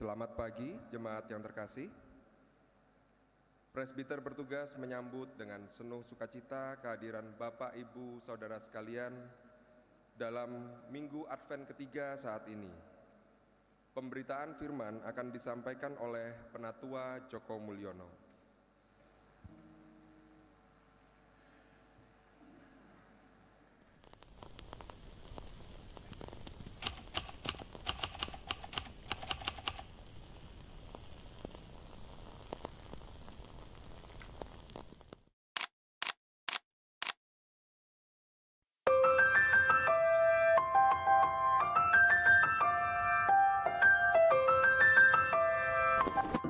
Selamat pagi, jemaat yang terkasih. Presbiter bertugas menyambut dengan sepenuh sukacita kehadiran Bapak, Ibu, Saudara sekalian dalam Minggu Advent ketiga saat ini. Pemberitaan firman akan disampaikan oleh Penatua Joko Mulyono.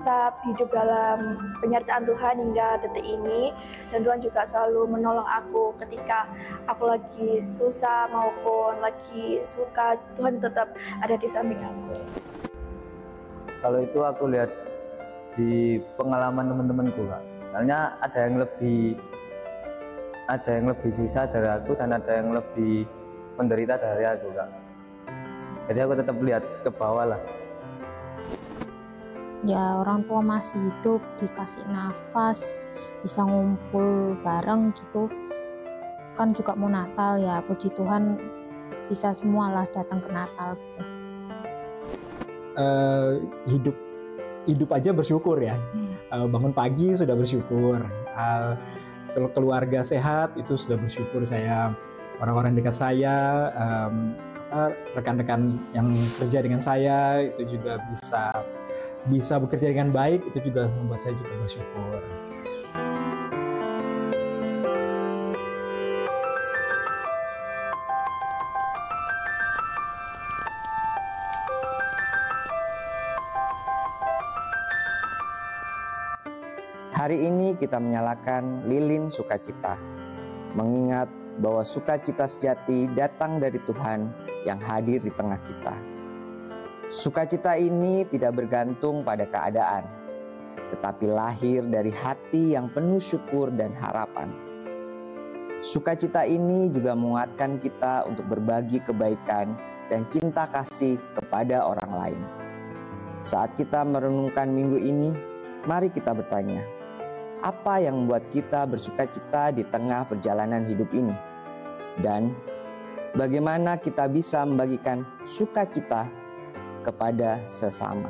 Tetap hidup dalam penyertaan Tuhan hingga detik ini, dan Tuhan juga selalu menolong aku ketika aku lagi susah maupun lagi suka. Tuhan tetap ada di samping aku. Kalau itu aku lihat di pengalaman teman-temanku, Kak. Soalnya ada yang lebih susah dari aku dan ada yang lebih menderita dari aku, Kak. Jadi aku tetap lihat ke bawah lah. Ya, orang tua masih hidup, dikasih nafas, bisa ngumpul bareng gitu kan, juga mau Natal ya, puji Tuhan bisa semualah datang ke Natal gitu. Hidup aja bersyukur ya. Bangun pagi sudah bersyukur, keluarga sehat itu sudah bersyukur saya, orang-orang dekat saya, rekan-rekan yang kerja dengan saya itu juga bisa bekerja dengan baik, itu juga membuat saya juga bersyukur. Hari ini kita menyalakan lilin sukacita, mengingat bahwa sukacita sejati datang dari Tuhan yang hadir di tengah kita. Sukacita ini tidak bergantung pada keadaan, tetapi lahir dari hati yang penuh syukur dan harapan. Sukacita ini juga menguatkan kita untuk berbagi kebaikan dan cinta kasih kepada orang lain. Saat kita merenungkan minggu ini, mari kita bertanya, apa yang membuat kita bersukacita di tengah perjalanan hidup ini? Dan bagaimana kita bisa membagikan sukacita kepada sesama?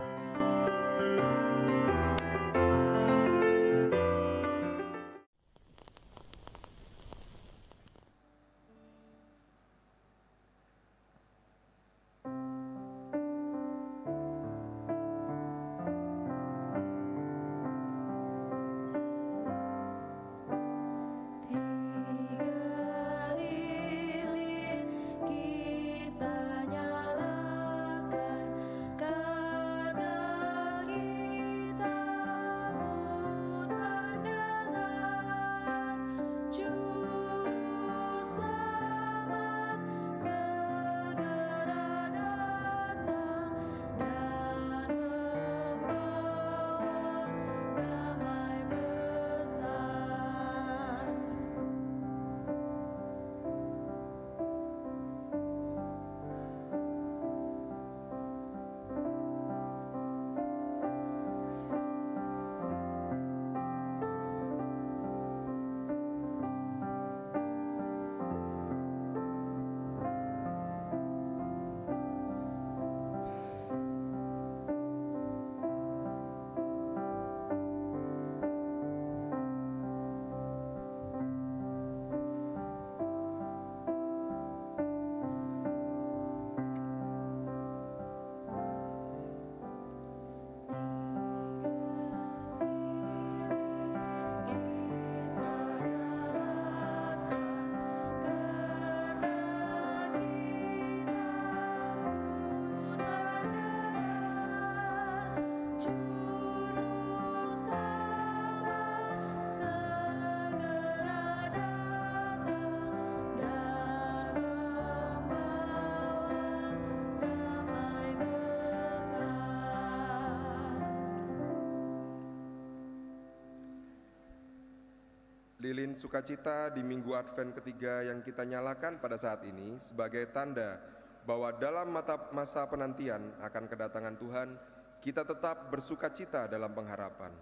Lilin sukacita di Minggu Advent ketiga yang kita nyalakan pada saat ini sebagai tanda bahwa dalam masa penantian akan kedatangan Tuhan, kita tetap bersukacita dalam pengharapan.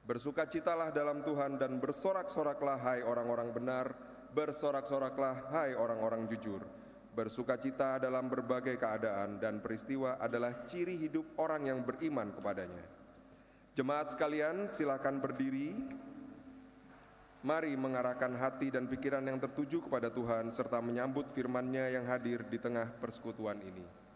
Bersukacitalah dalam Tuhan dan bersorak-soraklah hai orang-orang benar, bersorak-soraklah hai orang-orang jujur. Bersukacita dalam berbagai keadaan dan peristiwa adalah ciri hidup orang yang beriman kepadanya. Jemaat sekalian, silakan berdiri. Mari mengarahkan hati dan pikiran yang tertuju kepada Tuhan serta menyambut firman-Nya yang hadir di tengah persekutuan ini.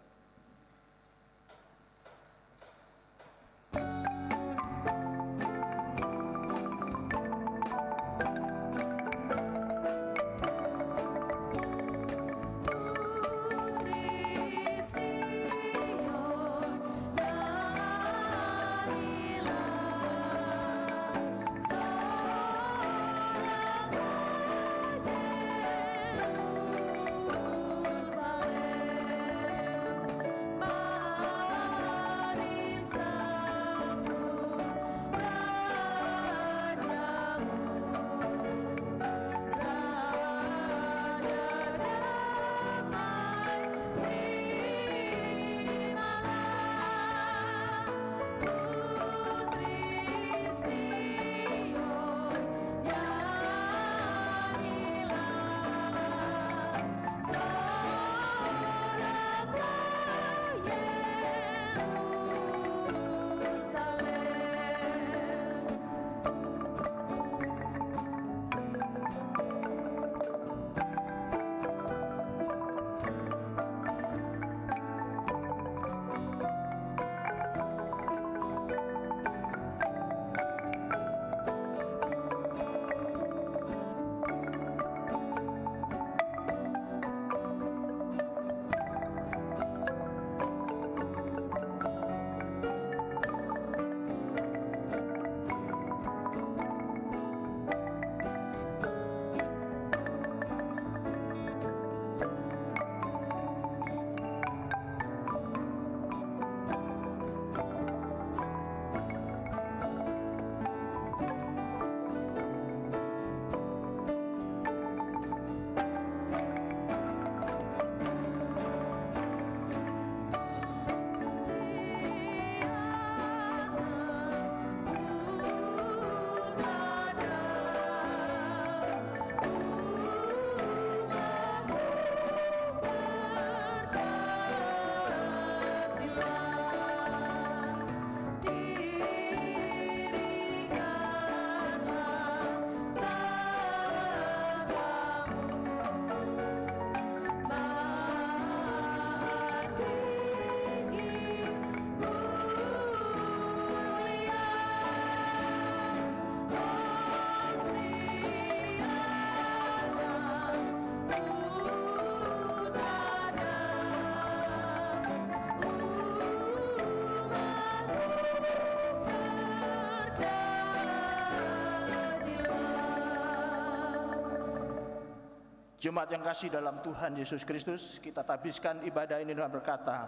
Jemaat yang kasih dalam Tuhan Yesus Kristus, kita tabiskan ibadah ini dengan berkata,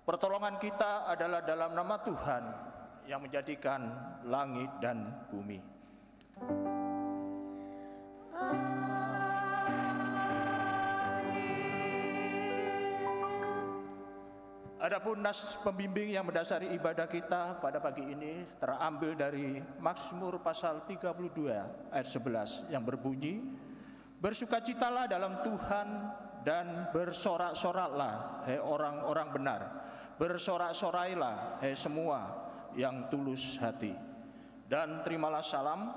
pertolongan kita adalah dalam nama Tuhan yang menjadikan langit dan bumi. Adapun nas pembimbing yang mendasari ibadah kita pada pagi ini terambil dari Mazmur pasal 32 ayat 11 yang berbunyi, bersukacitalah dalam Tuhan dan bersorak-soraklah, hai orang-orang benar. Bersorak-sorailah, hai semua yang tulus hati. Dan terimalah salam,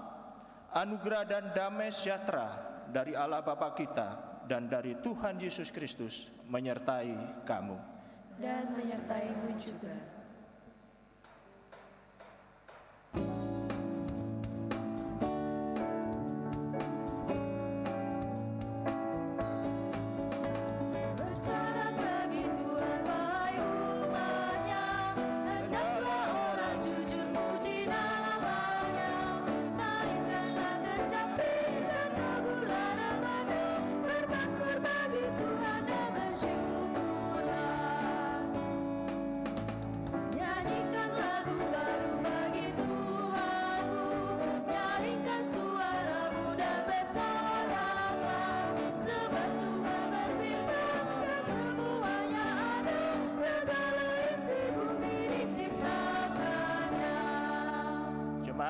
anugerah dan damai sejahtera dari Allah Bapa kita dan dari Tuhan Yesus Kristus menyertai kamu. Dan menyertaimu juga.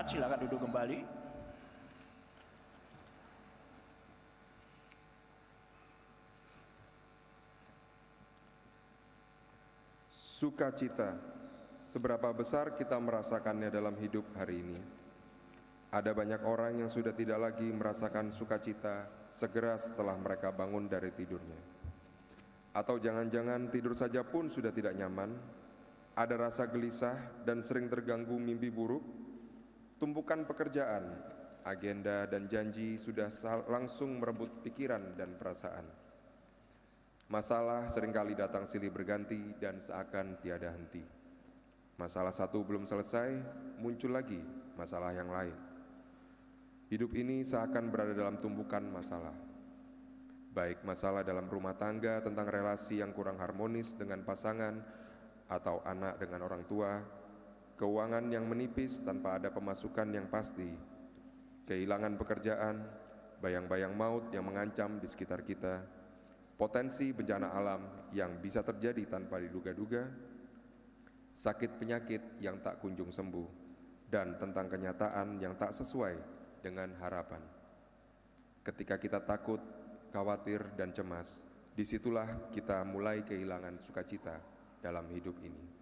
Jemaat silakan duduk kembali. Sukacita, seberapa besar kita merasakannya dalam hidup hari ini? Ada banyak orang yang sudah tidak lagi merasakan sukacita segera setelah mereka bangun dari tidurnya. Atau jangan-jangan tidur saja pun sudah tidak nyaman, ada rasa gelisah dan sering terganggu mimpi buruk, tumpukan pekerjaan, agenda dan janji sudah langsung merebut pikiran dan perasaan. Masalah seringkali datang silih berganti dan seakan tiada henti. Masalah satu belum selesai, muncul lagi masalah yang lain. Hidup ini seakan berada dalam tumpukan masalah. Baik masalah dalam rumah tangga tentang relasi yang kurang harmonis dengan pasangan atau anak dengan orang tua, keuangan yang menipis tanpa ada pemasukan yang pasti, kehilangan pekerjaan, bayang-bayang maut yang mengancam di sekitar kita, potensi bencana alam yang bisa terjadi tanpa diduga-duga, sakit penyakit yang tak kunjung sembuh, dan tentang kenyataan yang tak sesuai dengan harapan. Ketika kita takut, khawatir, dan cemas, disitulah kita mulai kehilangan sukacita dalam hidup ini.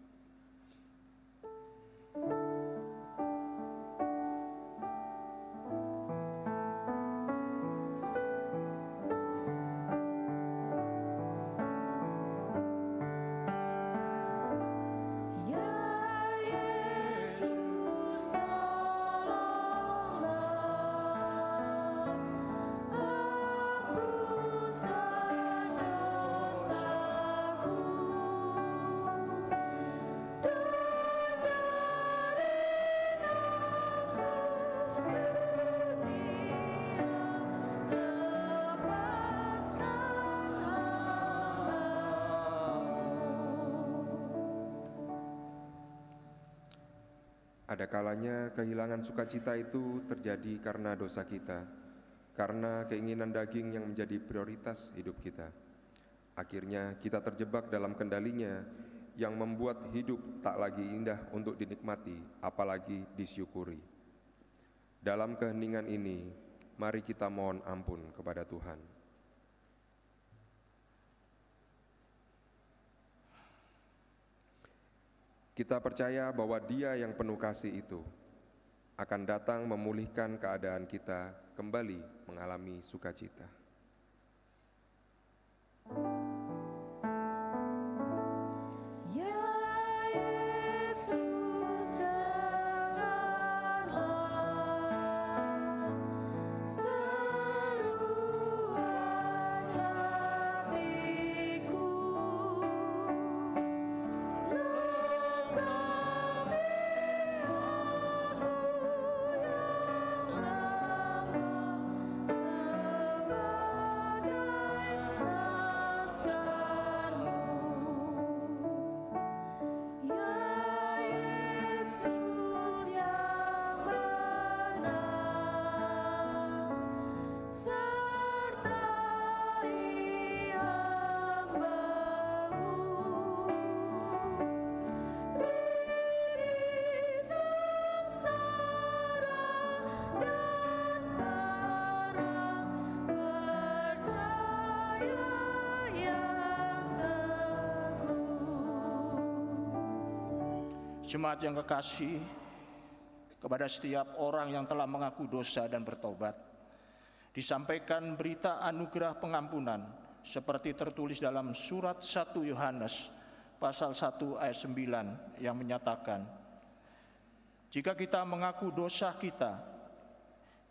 Ada kalanya kehilangan sukacita itu terjadi karena dosa kita, karena keinginan daging yang menjadi prioritas hidup kita. Akhirnya kita terjebak dalam kendalinya yang membuat hidup tak lagi indah untuk dinikmati, apalagi disyukuri. Dalam keheningan ini, mari kita mohon ampun kepada Tuhan. Kita percaya bahwa Dia yang penuh kasih itu akan datang memulihkan keadaan kita kembali mengalami sukacita. Jemaat yang kekasih, kepada setiap orang yang telah mengaku dosa dan bertobat, disampaikan berita anugerah pengampunan seperti tertulis dalam surat 1 Yohanes pasal 1 ayat 9 yang menyatakan, jika kita mengaku dosa kita,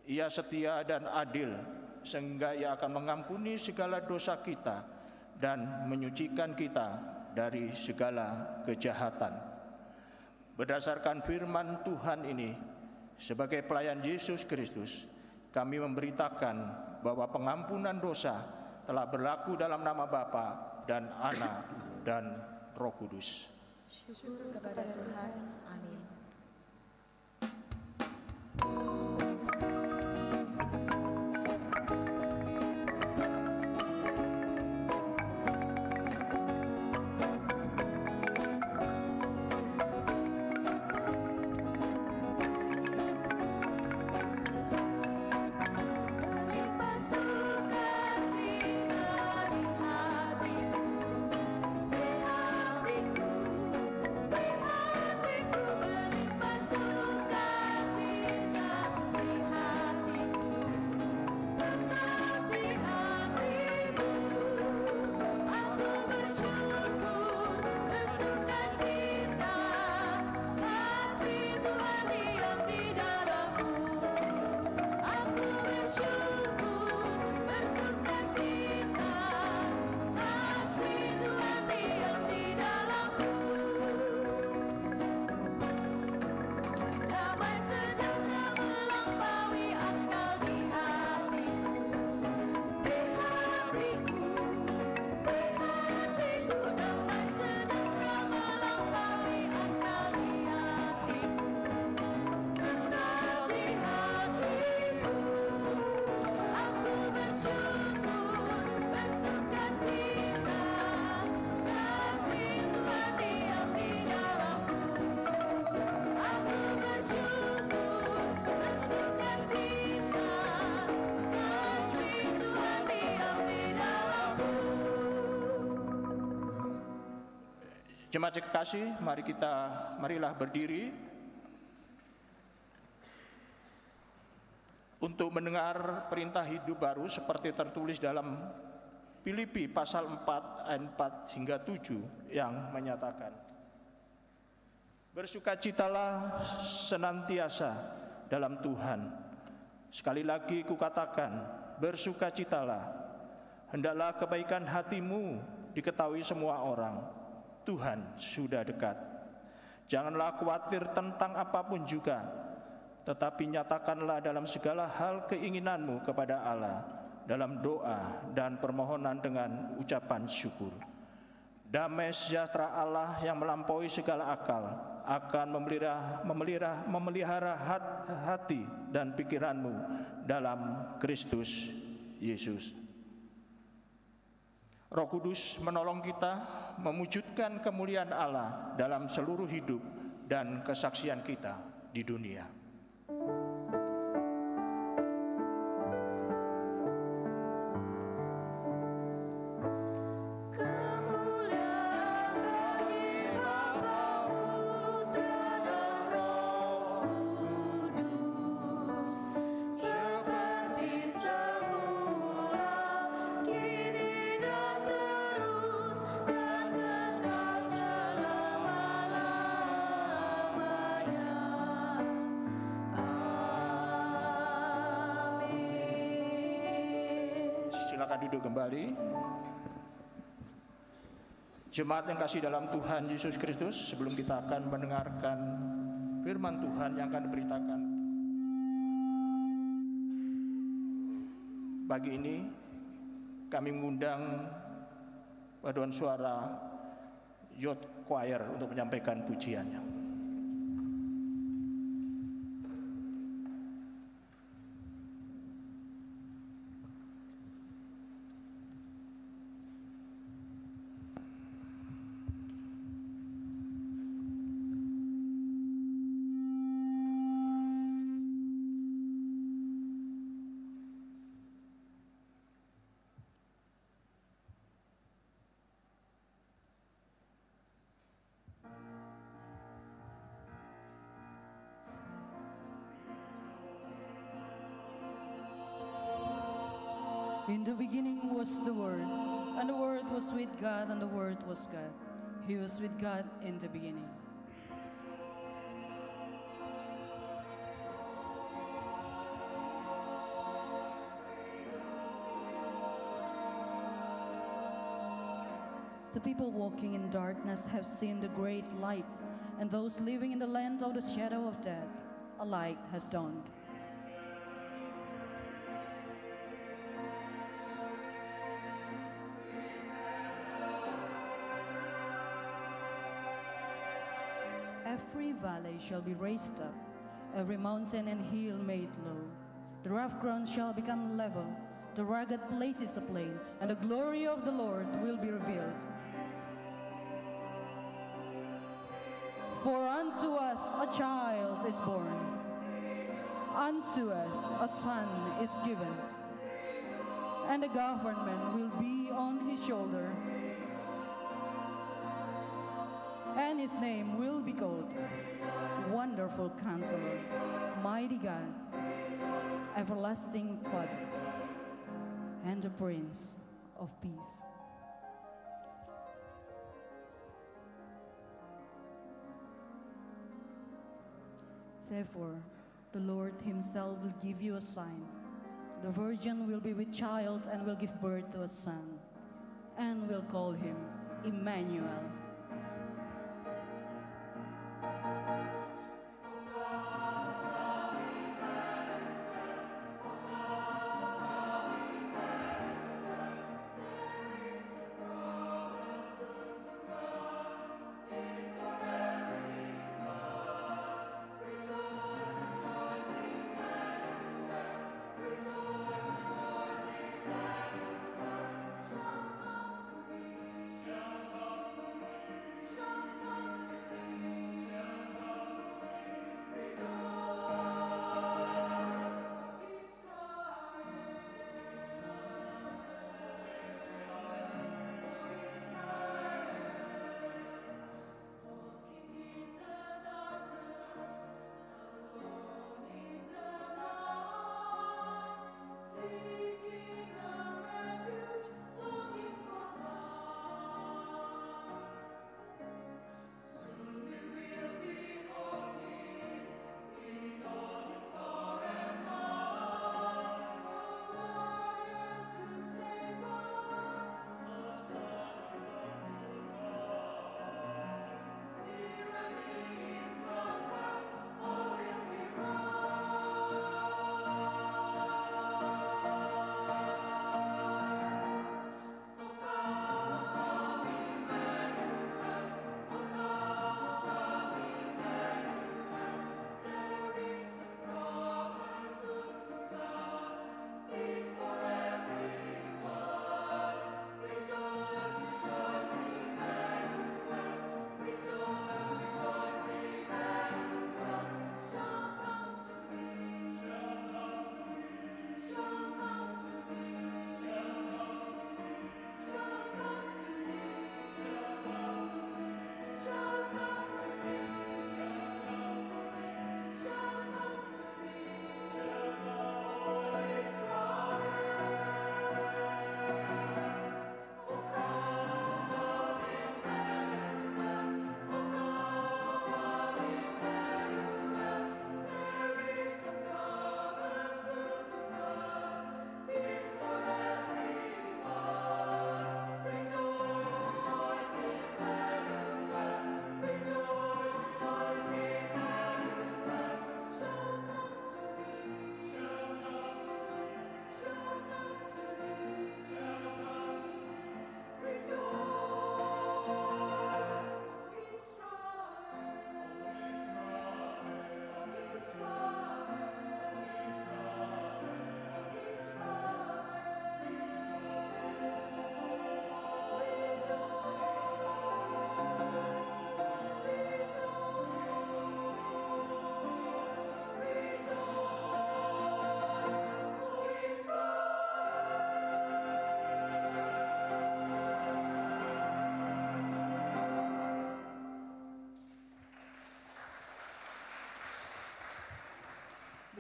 Ia setia dan adil sehingga Ia akan mengampuni segala dosa kita dan menyucikan kita dari segala kejahatan. Berdasarkan firman Tuhan ini, sebagai pelayan Yesus Kristus, kami memberitakan bahwa pengampunan dosa telah berlaku dalam nama Bapa dan Anak dan Roh Kudus. Syukur kepada Tuhan. Amin. Jemaat yang kekasih, marilah berdiri untuk mendengar perintah hidup baru seperti tertulis dalam Filipi pasal 4 ayat 4 hingga 7 yang menyatakan, bersukacitalah senantiasa dalam Tuhan. Sekali lagi kukatakan, bersukacitalah. Hendaklah kebaikan hatimu diketahui semua orang. Tuhan sudah dekat. Janganlah khawatir tentang apapun juga, tetapi nyatakanlah dalam segala hal keinginanmu kepada Allah dalam doa dan permohonan dengan ucapan syukur. Damai sejahtera Allah yang melampaui segala akal akan memelihara hati dan pikiranmu dalam Kristus Yesus. Roh Kudus menolong kita mewujudkan kemuliaan Allah dalam seluruh hidup dan kesaksian kita di dunia. Silakan duduk kembali. Jemaat yang kasih dalam Tuhan Yesus Kristus, sebelum kita akan mendengarkan firman Tuhan yang akan diberitakan pagi ini, kami mengundang paduan suara Youth Choir untuk menyampaikan pujiannya. In the beginning was the Word, and the Word was with God, and the Word was God. He was with God in the beginning. The people walking in darkness have seen the great light, and those living in the land of the shadow of death, a light has dawned. Every valley shall be raised up, every mountain and hill made low. The rough ground shall become level, the rugged places a plain, and the glory of the Lord will be revealed. For unto us a child is born, unto us a son is given, and the government will be on his shoulder, and his name will be called Wonderful Counselor, Mighty God, Everlasting Father, and the Prince of Peace. Therefore, the Lord himself will give you a sign. The virgin will be with child and will give birth to a son, and will call him Emmanuel.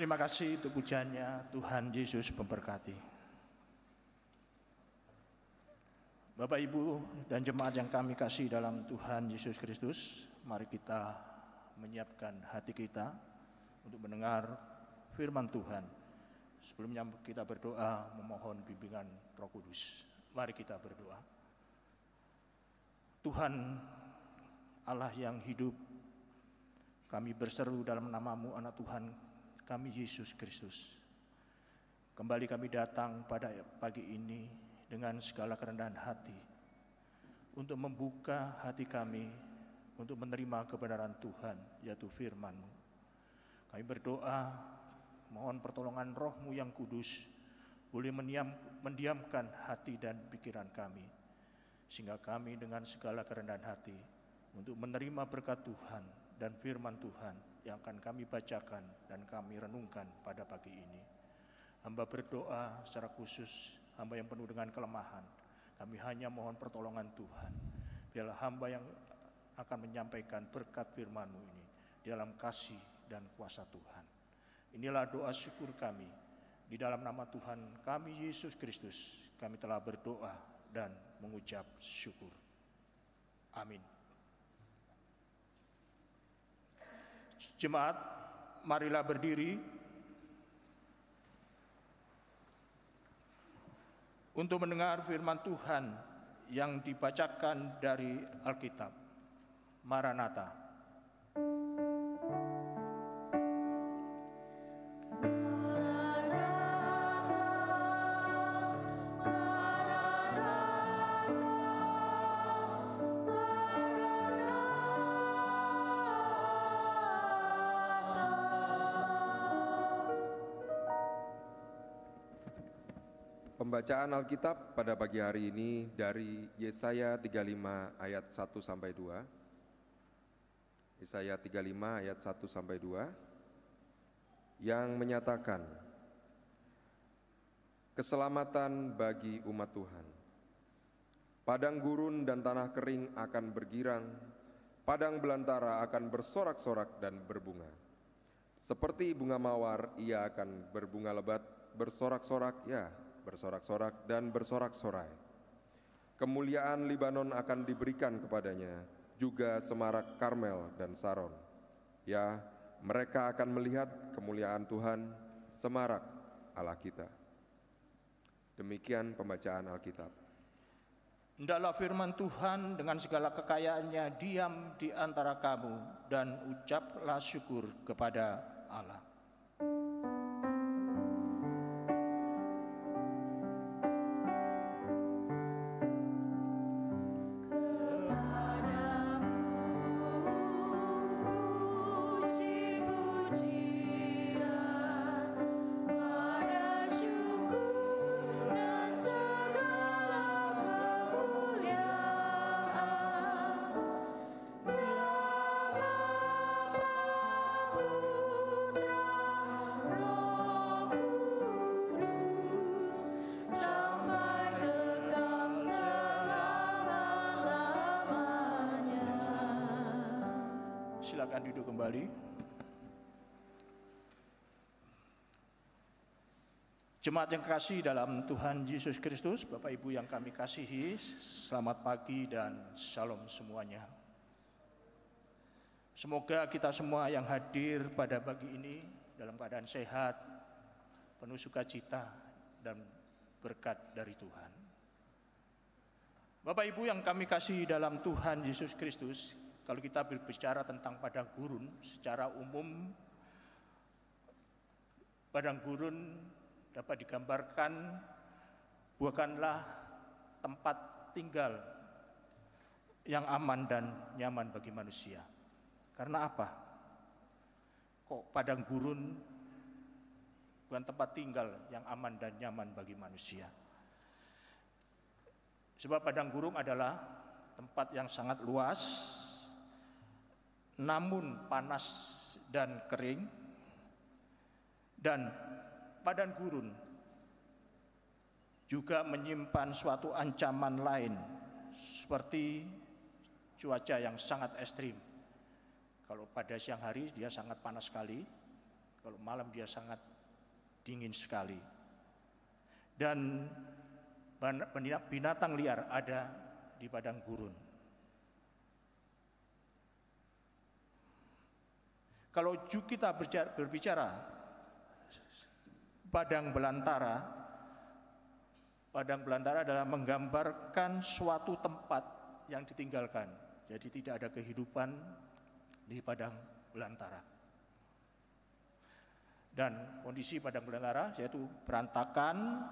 Terima kasih untuk pujiannya. Tuhan Yesus memberkati. Bapak, Ibu, dan jemaat yang kami kasih dalam Tuhan Yesus Kristus, mari kita menyiapkan hati kita untuk mendengar firman Tuhan. Sebelumnya kita berdoa memohon bimbingan Roh Kudus. Mari kita berdoa. Tuhan Allah yang hidup, kami berseru dalam nama-Mu, anak Tuhan kami Yesus Kristus. Kembali kami datang pada pagi ini dengan segala kerendahan hati untuk membuka hati kami untuk menerima kebenaran Tuhan, yaitu firman-Mu. Kami berdoa, mohon pertolongan Roh-Mu yang kudus boleh mendiamkan hati dan pikiran kami, sehingga kami dengan segala kerendahan hati untuk menerima berkat Tuhan dan firman Tuhan yang akan kami bacakan dan kami renungkan pada pagi ini. Hamba berdoa secara khusus, hamba yang penuh dengan kelemahan, kami hanya mohon pertolongan Tuhan. Biarlah hamba yang akan menyampaikan berkat firman-Mu ini di dalam kasih dan kuasa Tuhan. Inilah doa syukur kami. Di dalam nama Tuhan kami Yesus Kristus, kami telah berdoa dan mengucap syukur. Amin. Jemaat, marilah berdiri untuk mendengar firman Tuhan yang dibacakan dari Alkitab. Maranatha. Pembacaan Alkitab pada pagi hari ini dari Yesaya 35 ayat 1 sampai 2. Yesaya 35 ayat 1 sampai 2 yang menyatakan keselamatan bagi umat Tuhan. Padang gurun dan tanah kering akan bergirang, padang belantara akan bersorak-sorak dan berbunga. Seperti bunga mawar ia akan berbunga lebat, bersorak-sorak, ya, bersorak-sorak dan bersorak-sorai. Kemuliaan Libanon akan diberikan kepadanya, juga semarak Karmel dan Saron. Ya, mereka akan melihat kemuliaan Tuhan, semarak Allah kita. Demikian pembacaan Alkitab. Hendaklah firman Tuhan dengan segala kekayaannya diam di antara kamu, dan ucaplah syukur kepada Allah. Silakan duduk kembali. Jemaat yang kasih dalam Tuhan Yesus Kristus, Bapak Ibu yang kami kasihi, selamat pagi dan shalom semuanya. Semoga kita semua yang hadir pada pagi ini dalam keadaan sehat, penuh sukacita dan berkat dari Tuhan. Bapak Ibu yang kami kasihi dalam Tuhan Yesus Kristus, kalau kita berbicara tentang padang gurun, secara umum padang gurun dapat digambarkan bukanlah tempat tinggal yang aman dan nyaman bagi manusia. Karena apa? Kok padang gurun bukan tempat tinggal yang aman dan nyaman bagi manusia? Sebab padang gurun adalah tempat yang sangat luas, namun panas dan kering, dan padang gurun juga menyimpan suatu ancaman lain seperti cuaca yang sangat ekstrim. Kalau pada siang hari dia sangat panas sekali, Kalau malam dia sangat dingin sekali. Dan binatang liar ada di padang gurun. Kalau kita berbicara padang belantara adalah menggambarkan suatu tempat yang ditinggalkan. Jadi tidak ada kehidupan di padang belantara. Dan kondisi padang belantara yaitu berantakan,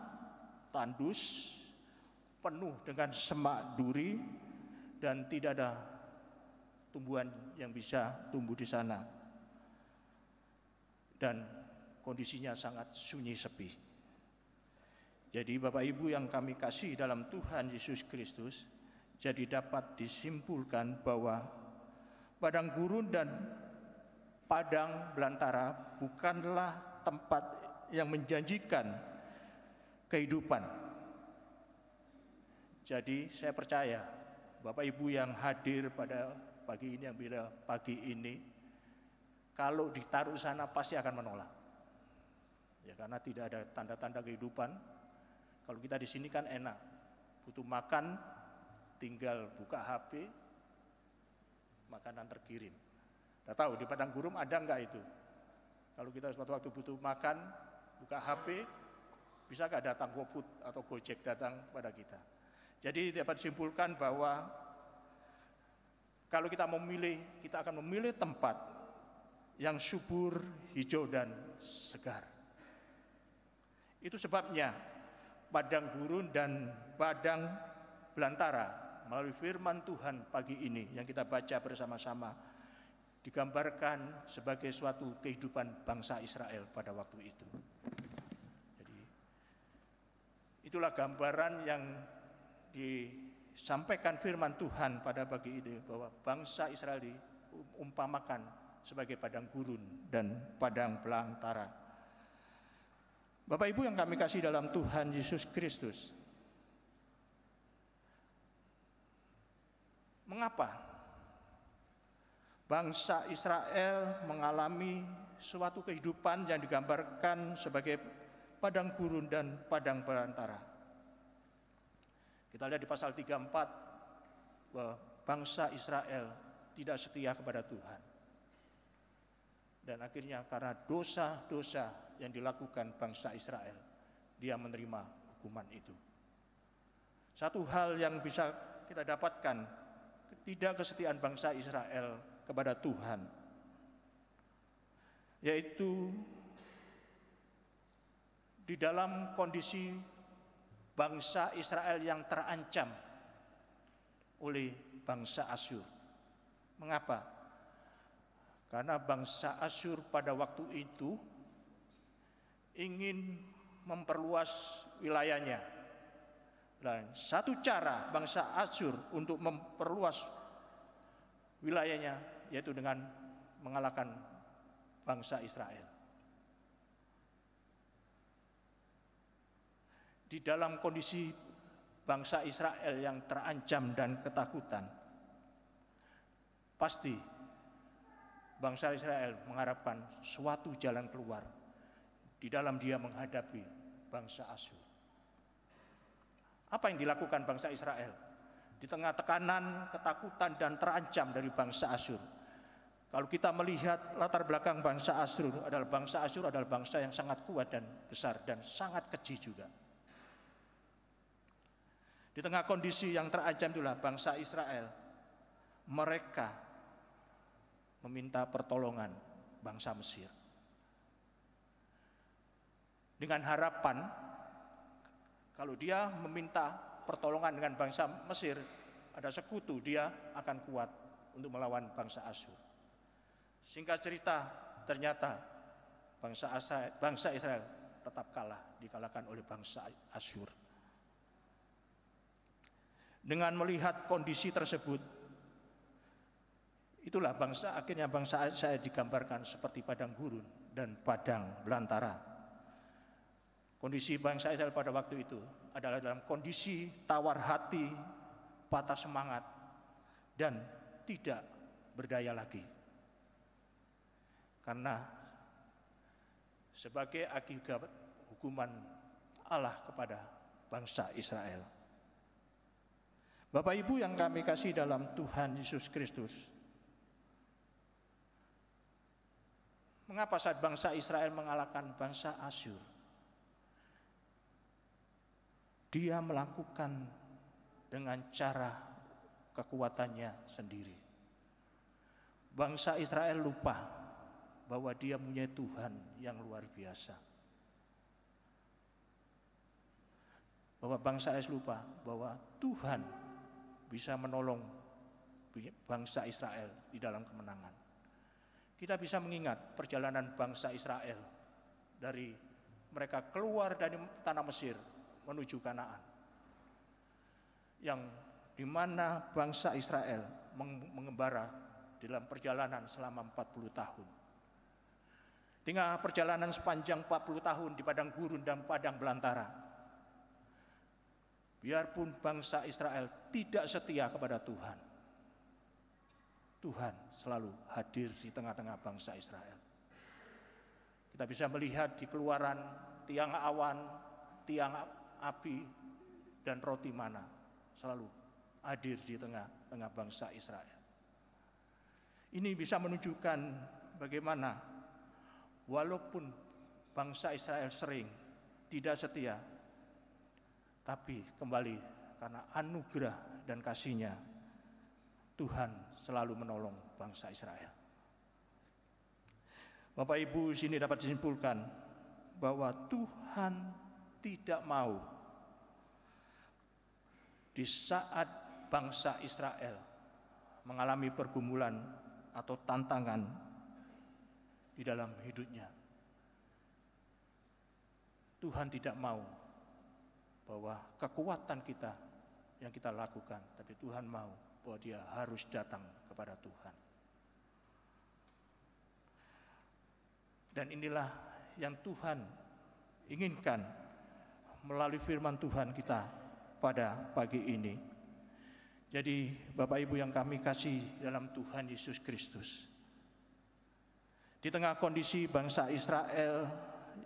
tandus, penuh dengan semak duri, dan tidak ada tumbuhan yang bisa tumbuh di sana. Dan kondisinya sangat sunyi sepi. Jadi Bapak Ibu yang kami kasih dalam Tuhan Yesus Kristus, jadi dapat disimpulkan bahwa padang gurun dan padang belantara bukanlah tempat yang menjanjikan kehidupan. Jadi saya percaya Bapak Ibu yang hadir pada pagi ini, kalau ditaruh sana pasti akan menolak. Ya, karena tidak ada tanda-tanda kehidupan. Kalau kita di sini kan enak, butuh makan, tinggal buka HP, makanan terkirim. Tidak tahu di padang gurun ada enggak itu? Kalau kita suatu waktu butuh makan, buka HP, bisa enggak datang GoFood atau Gojek datang pada kita? Jadi dapat disimpulkan bahwa kalau kita memilih, kita akan memilih tempat yang subur, hijau, dan segar. Itu sebabnya padang gurun dan padang belantara melalui firman Tuhan pagi ini yang kita baca bersama-sama digambarkan sebagai suatu kehidupan bangsa Israel pada waktu itu. Jadi itulah gambaran yang disampaikan firman Tuhan pada pagi ini, bahwa bangsa Israel diumpamakan sebagai padang gurun dan padang belantara. Bapak Ibu yang kami kasih dalam Tuhan Yesus Kristus, mengapa bangsa Israel mengalami suatu kehidupan yang digambarkan sebagai padang gurun dan padang belantara? Kita lihat di pasal 34 bahwa bangsa Israel tidak setia kepada Tuhan. Dan akhirnya karena dosa-dosa yang dilakukan bangsa Israel, dia menerima hukuman itu. Satu hal yang bisa kita dapatkan, ketidaksetiaan bangsa Israel kepada Tuhan, yaitu di dalam kondisi bangsa Israel yang terancam oleh bangsa Asyur. Mengapa? Karena bangsa Asyur pada waktu itu ingin memperluas wilayahnya. Dan satu cara bangsa Asyur untuk memperluas wilayahnya yaitu dengan mengalahkan bangsa Israel. Di dalam kondisi bangsa Israel yang terancam dan ketakutan, pasti bangsa Israel mengharapkan suatu jalan keluar di dalam dia menghadapi bangsa Asyur. Apa yang dilakukan bangsa Israel di tengah tekanan, ketakutan, dan terancam dari bangsa Asyur? Kalau kita melihat latar belakang bangsa Asyur adalah bangsa yang sangat kuat dan besar dan sangat keji juga. Di tengah kondisi yang terancam itulah bangsa Israel, mereka meminta pertolongan bangsa Mesir. Dengan harapan kalau dia meminta pertolongan dengan bangsa Mesir, ada sekutu, dia akan kuat untuk melawan bangsa Asyur. Singkat cerita, ternyata bangsa Israel tetap dikalahkan oleh bangsa Asyur. Dengan melihat kondisi tersebut, itulah akhirnya bangsa Israel digambarkan seperti padang gurun dan padang belantara. Kondisi bangsa Israel pada waktu itu adalah dalam kondisi tawar hati, patah semangat, dan tidak berdaya lagi. Karena sebagai akibat hukuman Allah kepada bangsa Israel. Bapak Ibu yang kami kasih dalam Tuhan Yesus Kristus, mengapa saat bangsa Israel mengalahkan bangsa Asyur? Dia melakukan dengan cara kekuatannya sendiri. Bangsa Israel lupa bahwa dia punya Tuhan yang luar biasa. Bahwa bangsa Israel lupa bahwa Tuhan bisa menolong bangsa Israel di dalam kemenangan. Kita bisa mengingat perjalanan bangsa Israel dari mereka keluar dari tanah Mesir menuju Kanaan, yang dimana bangsa Israel mengembara dalam perjalanan selama 40 tahun. Tinggal perjalanan sepanjang 40 tahun di padang gurun dan padang belantara. Biarpun bangsa Israel tidak setia kepada Tuhan, Tuhan selalu hadir di tengah-tengah bangsa Israel. Kita bisa melihat di Keluaran tiang awan, tiang api, dan roti mana selalu hadir di tengah-tengah bangsa Israel. Ini bisa menunjukkan bagaimana walaupun bangsa Israel sering tidak setia, tapi kembali karena anugerah dan kasih-Nya, Tuhan selalu menolong bangsa Israel. Bapak Ibu, sini dapat disimpulkan bahwa Tuhan tidak mau di saat bangsa Israel mengalami pergumulan atau tantangan di dalam hidupnya. Tuhan tidak mau bahwa kekuatan kita yang kita lakukan, tapi Tuhan mau bahwa dia harus datang kepada Tuhan. Dan inilah yang Tuhan inginkan melalui firman Tuhan kita pada pagi ini. Jadi Bapak Ibu yang kami kasih dalam Tuhan Yesus Kristus, di tengah kondisi bangsa Israel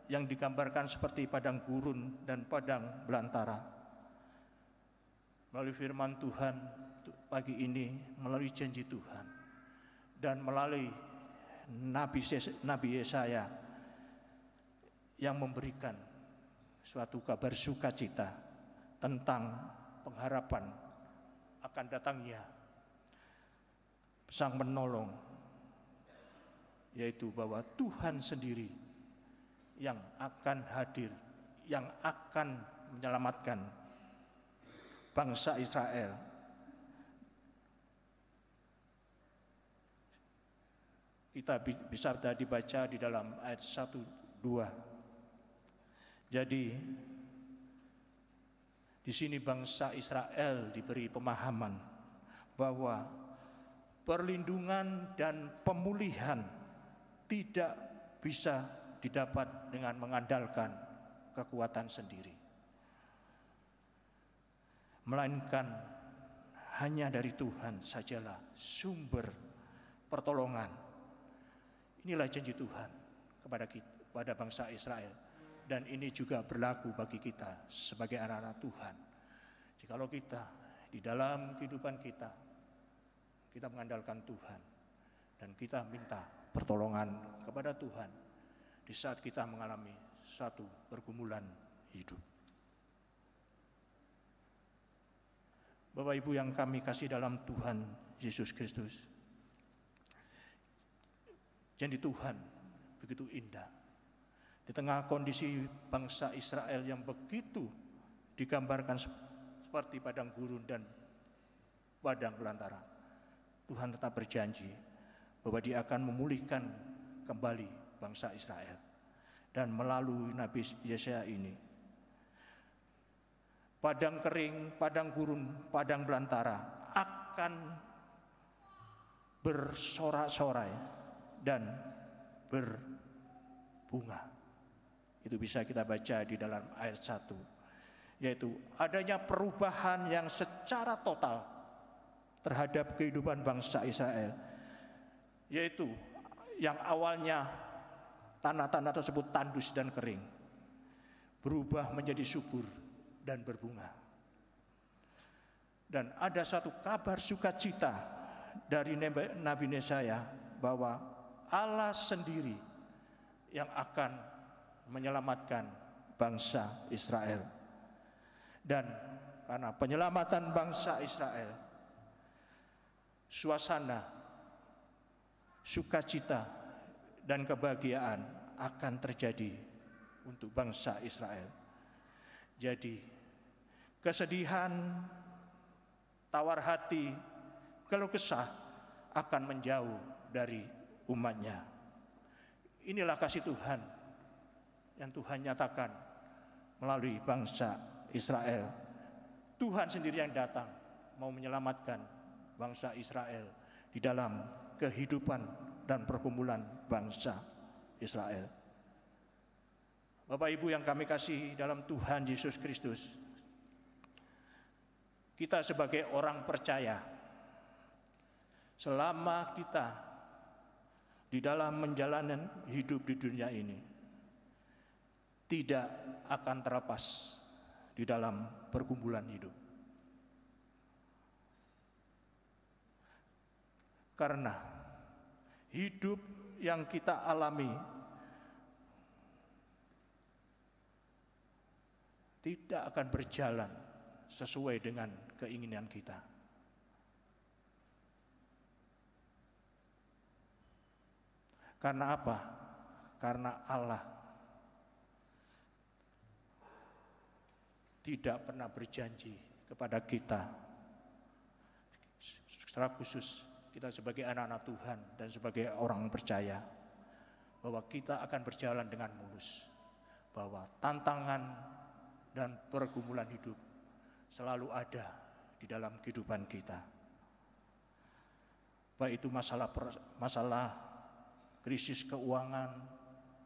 yang digambarkan seperti padang gurun dan padang belantara, melalui firman Tuhan pagi ini, melalui janji Tuhan, dan melalui Nabi Yesaya yang memberikan suatu kabar sukacita tentang pengharapan akan datangnya Sang Penolong, yaitu bahwa Tuhan sendiri yang akan hadir, yang akan menyelamatkan bangsa Israel. Kita bisa tadi baca di dalam ayat 1-2. Jadi di sini bangsa Israel diberi pemahaman bahwa perlindungan dan pemulihan tidak bisa didapat dengan mengandalkan kekuatan sendiri, melainkan hanya dari Tuhan sajalah sumber pertolongan. Inilah janji Tuhan kepada bangsa Israel, dan ini juga berlaku bagi kita sebagai anak-anak Tuhan. Jikalau kita di dalam kehidupan kita mengandalkan Tuhan dan kita minta pertolongan kepada Tuhan di saat kita mengalami suatu pergumulan hidup. Bapak Ibu yang kami kasih dalam Tuhan Yesus Kristus, janji Tuhan begitu indah. Di tengah kondisi bangsa Israel yang begitu digambarkan seperti padang gurun dan padang belantara, Tuhan tetap berjanji bahwa Dia akan memulihkan kembali bangsa Israel. Dan melalui Nabi Yesaya ini, padang kering, padang gurun, padang belantara akan bersorak-sorai dan berbunga. Itu bisa kita baca di dalam ayat 1, yaitu adanya perubahan yang secara total terhadap kehidupan bangsa Israel, yaitu yang awalnya tanah-tanah tersebut tandus dan kering, berubah menjadi subur dan berbunga. Dan ada satu kabar sukacita dari Nabi Yesaya bahwa Allah sendiri yang akan menyelamatkan bangsa Israel. Dan karena penyelamatan bangsa Israel, suasana sukacita dan kebahagiaan akan terjadi untuk bangsa Israel. Jadi kesedihan, tawar hati, keluh kesah akan menjauh dari umatnya. Inilah kasih Tuhan yang Tuhan nyatakan melalui bangsa Israel. Tuhan sendiri yang datang mau menyelamatkan bangsa Israel di dalam kehidupan dan pergumulan bangsa Israel. Bapak Ibu yang kami kasih dalam Tuhan Yesus Kristus, kita sebagai orang percaya, selama kita di dalam menjalani hidup di dunia ini, tidak akan terlepas di dalam pergumulan hidup. Karena hidup yang kita alami tidak akan berjalan sesuai dengan keinginan kita. Karena apa? Karena Allah tidak pernah berjanji kepada kita, secara khusus kita sebagai anak-anak Tuhan dan sebagai orang percaya, bahwa kita akan berjalan dengan mulus, bahwa tantangan dan pergumulan hidup selalu ada di dalam kehidupan kita. Baik itu masalah krisis keuangan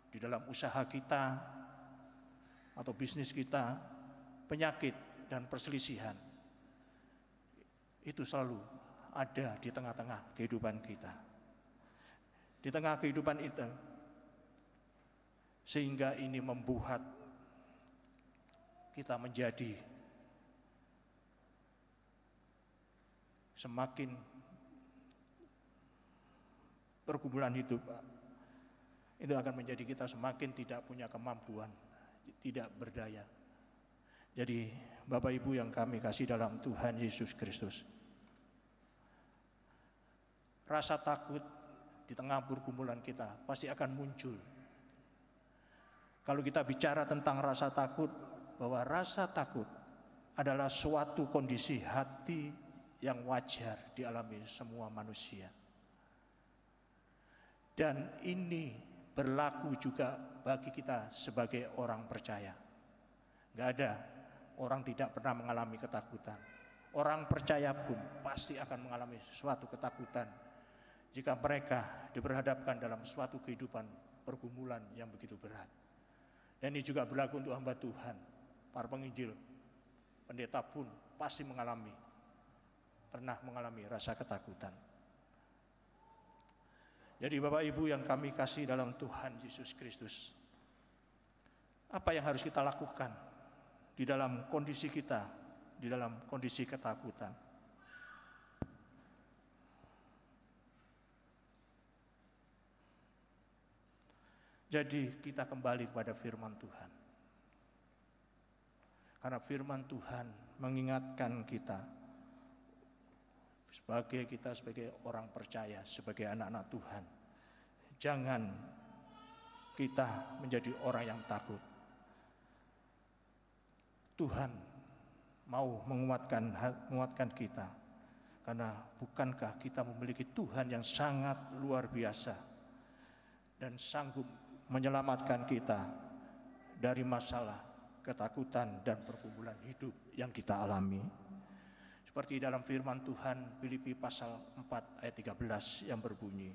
di dalam usaha kita atau bisnis kita, penyakit dan perselisihan, itu selalu ada di tengah-tengah kehidupan kita. Di tengah kehidupan itu, sehingga ini membuat kita menjadi semakin pergumulan hidup, itu akan menjadi kita semakin tidak punya kemampuan, tidak berdaya. Jadi Bapak Ibu yang kami kasih dalam Tuhan Yesus Kristus, rasa takut di tengah pergumulan kita pasti akan muncul. Kalau kita bicara tentang rasa takut, bahwa rasa takut adalah suatu kondisi hati yang wajar dialami semua manusia. Dan ini berlaku juga bagi kita sebagai orang percaya. Gak ada orang tidak pernah mengalami ketakutan. Orang percaya pun pasti akan mengalami suatu ketakutan jika mereka diperhadapkan dalam suatu kehidupan pergumulan yang begitu berat. Dan ini juga berlaku untuk hamba Tuhan, para penginjil, pendeta pun pasti pernah mengalami rasa ketakutan. Jadi Bapak Ibu yang kami kasih dalam Tuhan Yesus Kristus, apa yang harus kita lakukan di dalam kondisi kita, di dalam kondisi ketakutan? Jadi kita kembali kepada firman Tuhan. Karena firman Tuhan mengingatkan kita sebagai orang percaya, sebagai anak-anak Tuhan, jangan kita menjadi orang yang takut. Tuhan mau menguatkan kita, karena bukankah kita memiliki Tuhan yang sangat luar biasa dan sanggup menyelamatkan kita dari masalah ketakutan dan pergumulan hidup yang kita alami. Seperti dalam firman Tuhan Filipi pasal 4 ayat 13 yang berbunyi,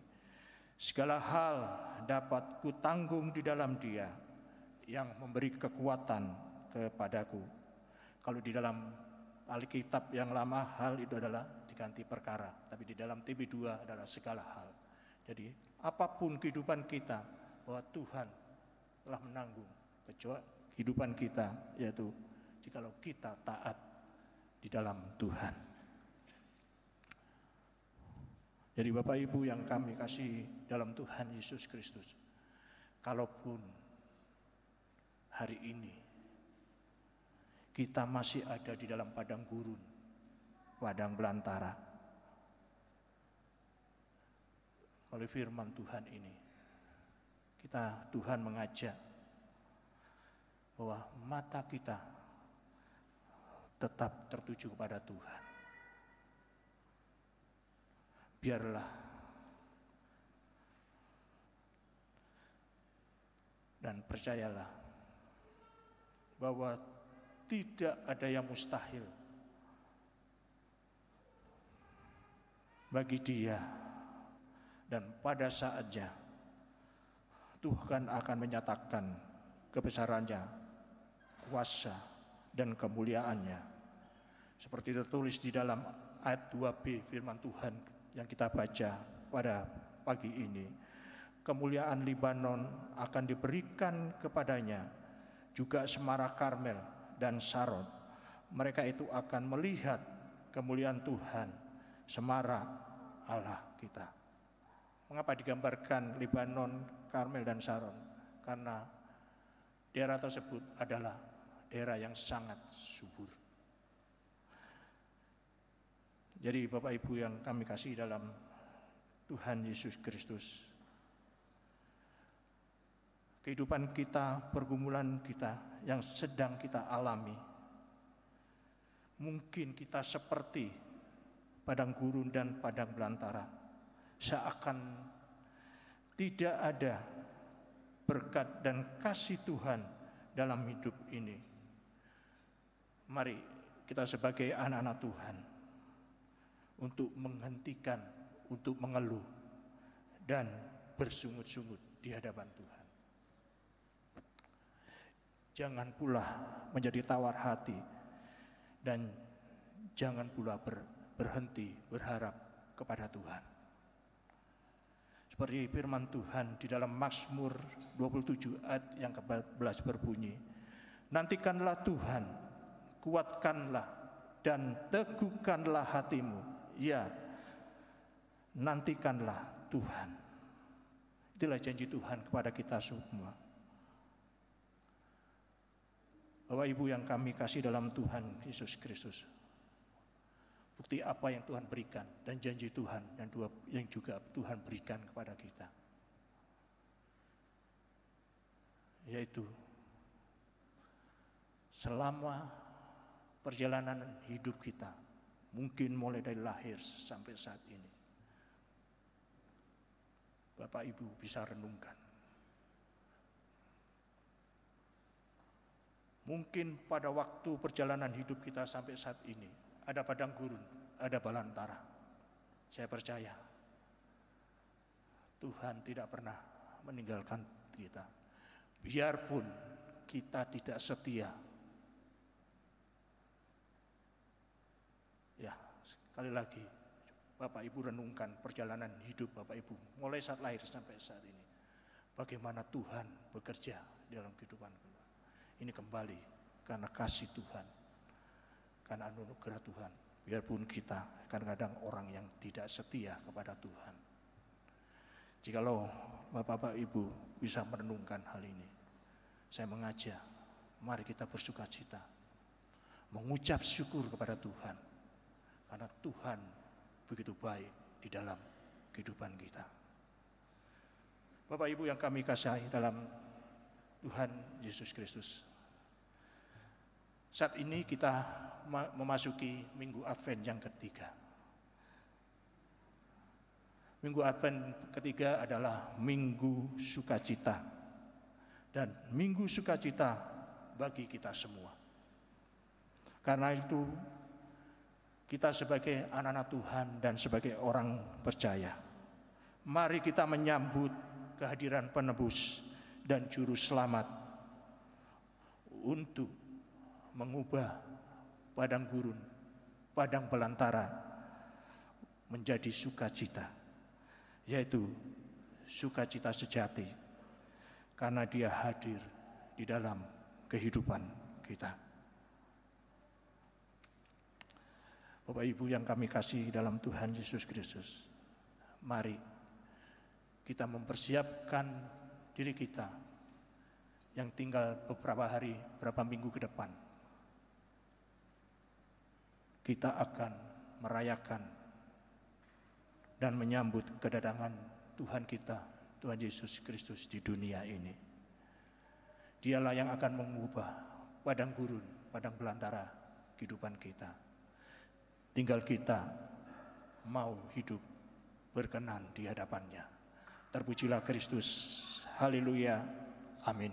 segala hal dapat kutanggung di dalam Dia yang memberi kekuatan kepadaku. Kalau di dalam Alkitab yang lama, hal itu adalah diganti perkara, tapi di dalam TB2 adalah segala hal. Jadi apapun kehidupan kita, bahwa Tuhan telah menanggung kehidupan kita, yaitu jikalau kita taat di dalam Tuhan. Jadi Bapak Ibu yang kami kasih dalam Tuhan Yesus Kristus, kalaupun hari ini kita masih ada di dalam padang gurun, padang belantara, oleh firman Tuhan ini, Tuhan mengajak bahwa mata kita tetap tertuju kepada Tuhan. Biarlah dan percayalah bahwa tidak ada yang mustahil bagi Dia, dan pada saatnya Tuhan akan menyatakan kebesarannya, kuasa dan kemuliaannya, seperti tertulis di dalam ayat 2b firman Tuhan yang kita baca pada pagi ini. Kemuliaan Libanon akan diberikan kepadanya, juga Semara Karmel dan Saron. Mereka itu akan melihat kemuliaan Tuhan, Semara Allah kita. Mengapa digambarkan Libanon, Karmel dan Saron? Karena daerah tersebut adalah daerah yang sangat subur. Jadi Bapak Ibu yang kami kasih dalam Tuhan Yesus Kristus, kehidupan kita, pergumulan kita yang sedang kita alami, mungkin kita seperti padang gurun dan padang belantara, seakan tidak ada berkat dan kasih Tuhan dalam hidup ini. Mari kita sebagai anak-anak Tuhan untuk menghentikan, untuk mengeluh dan bersungut-sungut di hadapan Tuhan. Jangan pula menjadi tawar hati dan jangan pula berhenti berharap kepada Tuhan. Seperti firman Tuhan di dalam Mazmur 27 ayat yang ke-14 berbunyi, nantikanlah Tuhan, kuatkanlah dan teguhkanlah hatimu. Ya, nantikanlah Tuhan. Itulah janji Tuhan kepada kita semua. Bapak Ibu yang kami kasih dalam Tuhan Yesus Kristus, bukti apa yang Tuhan berikan dan janji Tuhan yang juga Tuhan berikan kepada kita, yaitu selama perjalanan hidup kita, mungkin mulai dari lahir sampai saat ini, Bapak Ibu bisa renungkan. Mungkin pada waktu perjalanan hidup kita sampai saat ini, ada padang gurun, ada belantara. Saya percaya Tuhan tidak pernah meninggalkan kita. Biarpun kita tidak setia. Ya, sekali lagi Bapak Ibu renungkan perjalanan hidup Bapak Ibu mulai saat lahir sampai saat ini. Bagaimana Tuhan bekerja dalam kehidupan kita. Ini kembali karena kasih Tuhan, karena anugerah Tuhan. Biarpun kita kadang-kadang orang yang tidak setia kepada Tuhan. Jikalau Bapak Ibu bisa merenungkan hal ini, saya mengajak, mari kita bersukacita, mengucap syukur kepada Tuhan, karena Tuhan begitu baik di dalam kehidupan kita. Bapak Ibu yang kami kasihi dalam Tuhan Yesus Kristus, saat ini kita memasuki Minggu Advent yang ketiga. Minggu Advent ketiga adalah Minggu Sukacita. Dan Minggu Sukacita bagi kita semua. Karena itu kita sebagai anak-anak Tuhan dan sebagai orang percaya, mari kita menyambut kehadiran penebus dan juru selamat untuk mengubah padang gurun, padang belantara menjadi sukacita, yaitu sukacita sejati karena Dia hadir di dalam kehidupan kita. Bapak Ibu yang kami kasih dalam Tuhan Yesus Kristus, mari kita mempersiapkan diri kita yang tinggal beberapa hari, beberapa minggu ke depan. Kita akan merayakan dan menyambut kedatangan Tuhan kita, Tuhan Yesus Kristus di dunia ini. Dialah yang akan mengubah padang gurun, padang belantara kehidupan kita. Tinggal kita mau hidup berkenan di hadapannya. Terpujilah Kristus. Haleluya. Amin.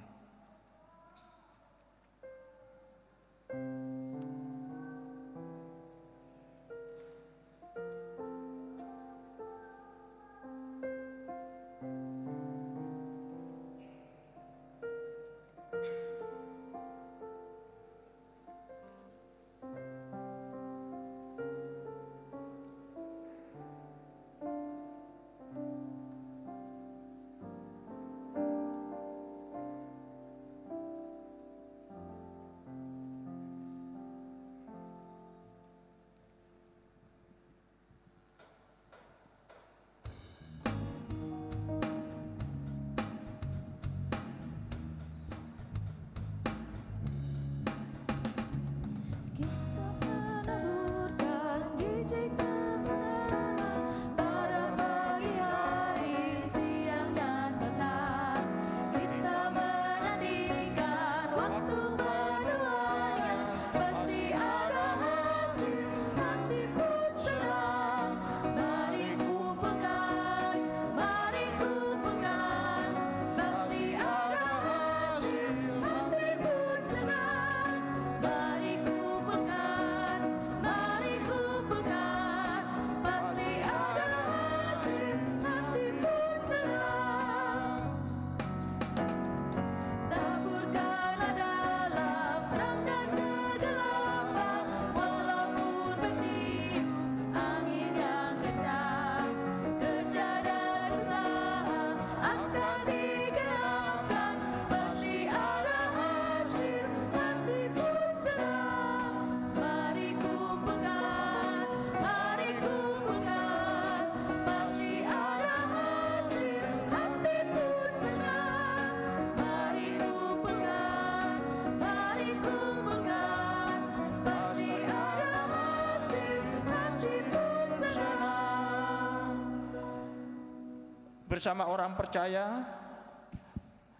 Bersama orang percaya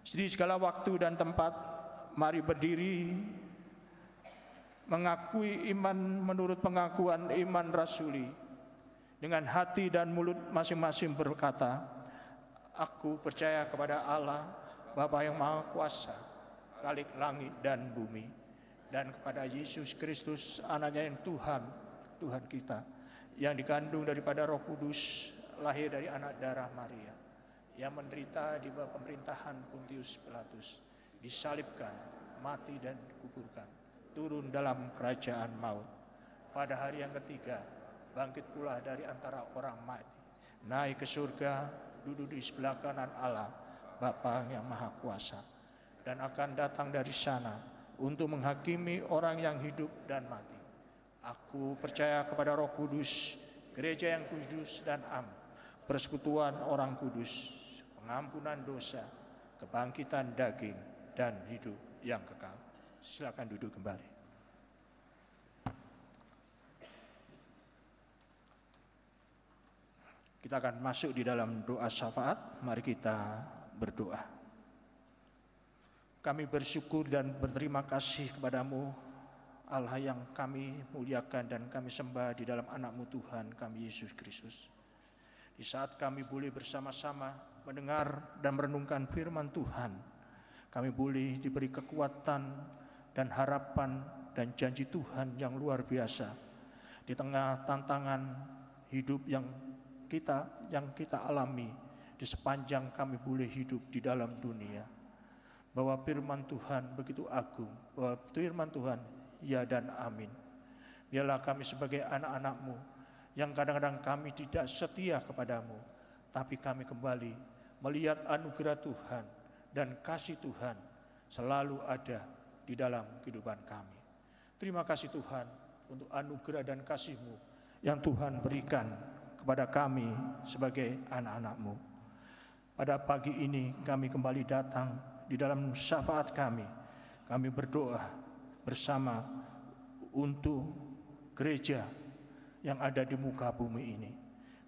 di segala waktu dan tempat, mari berdiri mengakui iman menurut pengakuan iman rasuli. Dengan hati dan mulut masing-masing berkata, aku percaya kepada Allah, Bapa yang Maha Kuasa, Khalik langit dan bumi, dan kepada Yesus Kristus, Anaknya yang Tuhan kita, yang dikandung daripada Roh Kudus, lahir dari anak darah Maria, yang menderita di bawah pemerintahan Pontius Pilatus, disalibkan, mati dan dikuburkan, turun dalam kerajaan maut. Pada hari yang ketiga, bangkit pula dari antara orang mati, naik ke surga, duduk di sebelah kanan Allah, Bapa yang Maha Kuasa, dan akan datang dari sana untuk menghakimi orang yang hidup dan mati. Aku percaya kepada Roh Kudus, gereja yang kudus dan am, persekutuan orang kudus, pengampunan dosa, kebangkitan daging, dan hidup yang kekal. Silakan duduk kembali. Kita akan masuk di dalam doa syafaat. Mari kita berdoa. Kami bersyukur dan berterima kasih kepadamu, Allah yang kami muliakan dan kami sembah di dalam anak-Mu Tuhan kami Yesus Kristus. Di saat kami boleh bersama-sama mendengar dan merenungkan firman Tuhan, kami boleh diberi kekuatan dan harapan dan janji Tuhan yang luar biasa di tengah tantangan hidup yang kita alami di sepanjang kami boleh hidup di dalam dunia. Bahwa firman Tuhan begitu agung, bahwa firman Tuhan ya dan amin. Biarlah kami sebagai anak-anak-Mu yang kadang-kadang kami tidak setia kepadamu, tapi kami kembali melihat anugerah Tuhan dan kasih Tuhan selalu ada di dalam kehidupan kami. Terima kasih Tuhan untuk anugerah dan kasih-Mu yang Tuhan berikan kepada kami sebagai anak-anak-Mu. Pada pagi ini kami kembali datang di dalam syafaat kami. Kami berdoa bersama untuk gereja yang ada di muka bumi ini.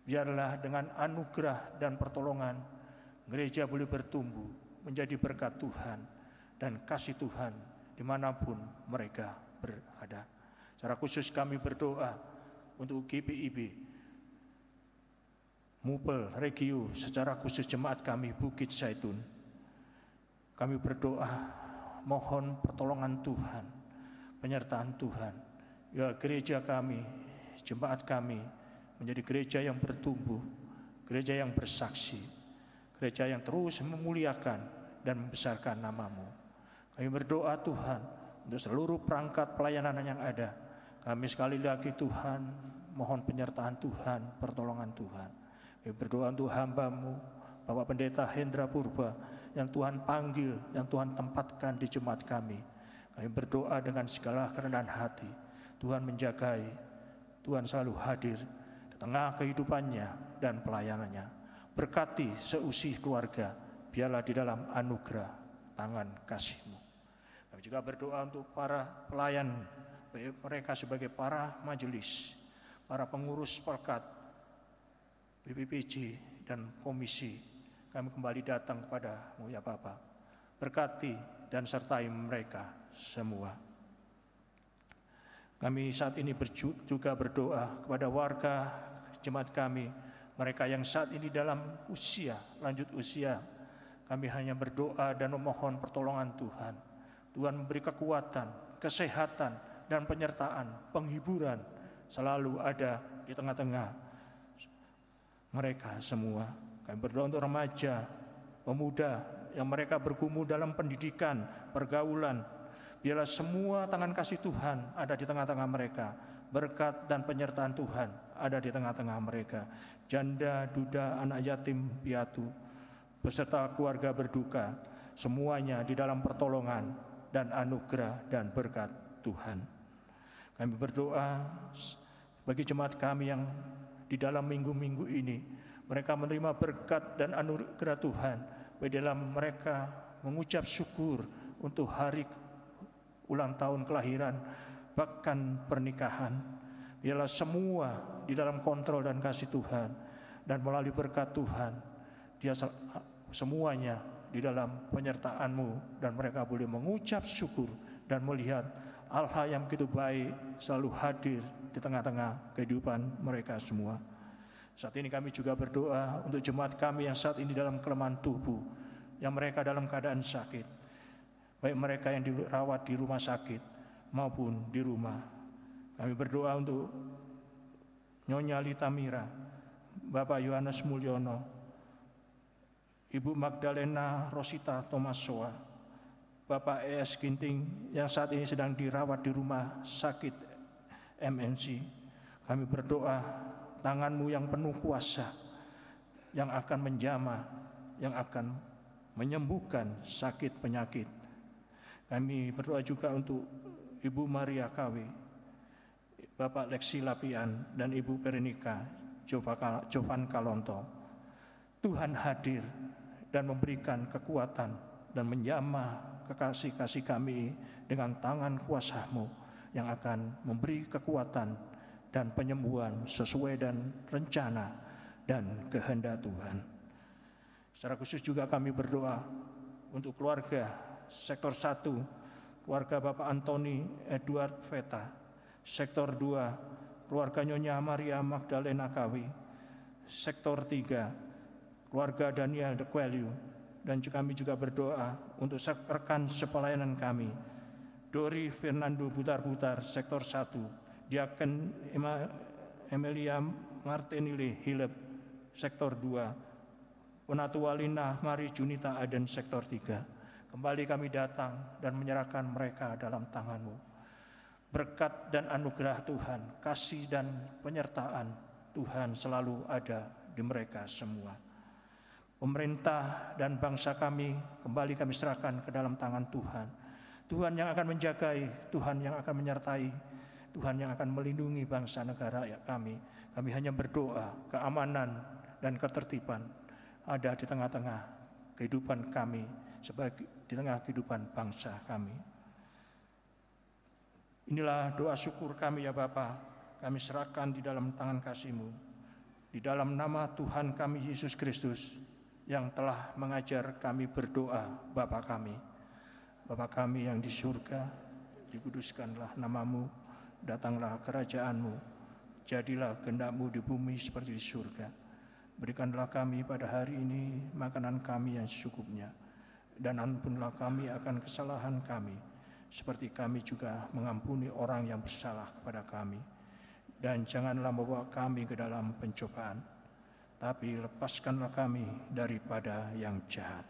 Biarlah dengan anugerah dan pertolongan gereja boleh bertumbuh menjadi berkat Tuhan dan kasih Tuhan dimanapun mereka berada. Secara khusus kami berdoa untuk GPIB, Mupel, Regio, secara khusus jemaat kami Bukit Zaitun. Kami berdoa mohon pertolongan Tuhan, penyertaan Tuhan. Ya, gereja kami, jemaat kami menjadi gereja yang bertumbuh, gereja yang bersaksi, gereja yang terus memuliakan dan membesarkan nama-Mu. Kami berdoa Tuhan untuk seluruh perangkat pelayanan yang ada. Kami sekali lagi Tuhan mohon penyertaan Tuhan, pertolongan Tuhan. Kami berdoa untuk hamba-Mu Bapak Pendeta Hendra Purba yang Tuhan panggil, yang Tuhan tempatkan di jemaat kami. Kami berdoa dengan segala kerendahan hati. Tuhan menjagai, Tuhan selalu hadir di tengah kehidupannya dan pelayanannya. Berkati seusih keluarga, biarlah di dalam anugerah tangan kasih-Mu. Kami juga berdoa untuk para pelayan, mereka sebagai para majelis, para pengurus pelkat, BPPJ dan komisi. Kami kembali datang kepada-Mu ya Bapa. Berkati dan sertai mereka semua. Kami saat ini juga berdoa kepada warga jemaat kami, mereka yang saat ini dalam usia, lanjut usia. Kami hanya berdoa dan memohon pertolongan Tuhan. Tuhan memberi kekuatan, kesehatan, dan penyertaan, penghiburan selalu ada di tengah-tengah mereka semua. Kami berdoa untuk remaja, pemuda yang mereka bergumul dalam pendidikan, pergaulan. Biarlah semua tangan kasih Tuhan ada di tengah-tengah mereka. Berkat dan penyertaan Tuhan ada di tengah-tengah mereka. Janda, duda, anak yatim piatu, beserta keluarga berduka, semuanya di dalam pertolongan dan anugerah dan berkat Tuhan. Kami berdoa bagi jemaat kami yang di dalam minggu-minggu ini, mereka menerima berkat dan anugerah Tuhan. Di dalam mereka mengucap syukur untuk hari ulang tahun kelahiran, bahkan pernikahan. Biarlah semua di dalam kontrol dan kasih Tuhan, dan melalui berkat Tuhan, dia semuanya di dalam penyertaan-Mu, dan mereka boleh mengucap syukur dan melihat hal-hal yang begitu baik selalu hadir di tengah-tengah kehidupan mereka semua. Saat ini kami juga berdoa untuk jemaat kami yang saat ini dalam kelemahan tubuh, yang mereka dalam keadaan sakit, baik mereka yang dirawat di rumah sakit maupun di rumah. Kami berdoa untuk Nyonya Lita Mira, Bapak Yohanes Mulyono, Ibu Magdalena Rosita Tomasoa, Bapak E.S. Ginting yang saat ini sedang dirawat di rumah sakit MNC. Kami berdoa tangan-Mu yang penuh kuasa yang akan menjamah, yang akan menyembuhkan sakit penyakit. Kami berdoa juga untuk Ibu Maria Kawi, Bapak Lexi Lapian, dan Ibu Perenika Jovan Kalonto. Tuhan hadir dan memberikan kekuatan dan menjamah kekasih-kasih kami dengan tangan kuasa-Mu yang akan memberi kekuatan dan penyembuhan sesuai dan rencana dan kehendak Tuhan. Secara khusus juga kami berdoa untuk keluarga sektor 1, keluarga Bapak Antoni Edward Veta, sektor 2, keluarga Nyonya Maria Magdalena Kawi, sektor 3, keluarga Daniel De Quelio, dan kami juga berdoa untuk rekan sepelayanan kami, Dori Fernando Butar-Butar, sektor 1, Diaken Emilia Martinile Hilep, sektor 2, Penatualina Mari Junita Aden, sektor 3. Kembali kami datang dan menyerahkan mereka dalam tangan-Mu. Berkat dan anugerah Tuhan, kasih dan penyertaan Tuhan selalu ada di mereka semua. Pemerintah dan bangsa kami kembali kami serahkan ke dalam tangan Tuhan. Tuhan yang akan menjagai, Tuhan yang akan menyertai, Tuhan yang akan melindungi bangsa negara kami. Kami hanya berdoa keamanan dan ketertiban ada di tengah-tengah kehidupan kami, sebagai di tengah kehidupan bangsa kami. Inilah doa syukur kami ya Bapa, kami serahkan di dalam tangan kasih-Mu, di dalam nama Tuhan kami Yesus Kristus yang telah mengajar kami berdoa. Bapa kami, Bapa kami yang di surga, dikuduskanlah nama-Mu, datanglah kerajaan-Mu, jadilah kehendak-Mu di bumi seperti di surga. Berikanlah kami pada hari ini makanan kami yang secukupnya, dan ampunilah kami akan kesalahan kami, seperti kami juga mengampuni orang yang bersalah kepada kami. Dan janganlah membawa kami ke dalam pencobaan, tapi lepaskanlah kami daripada yang jahat.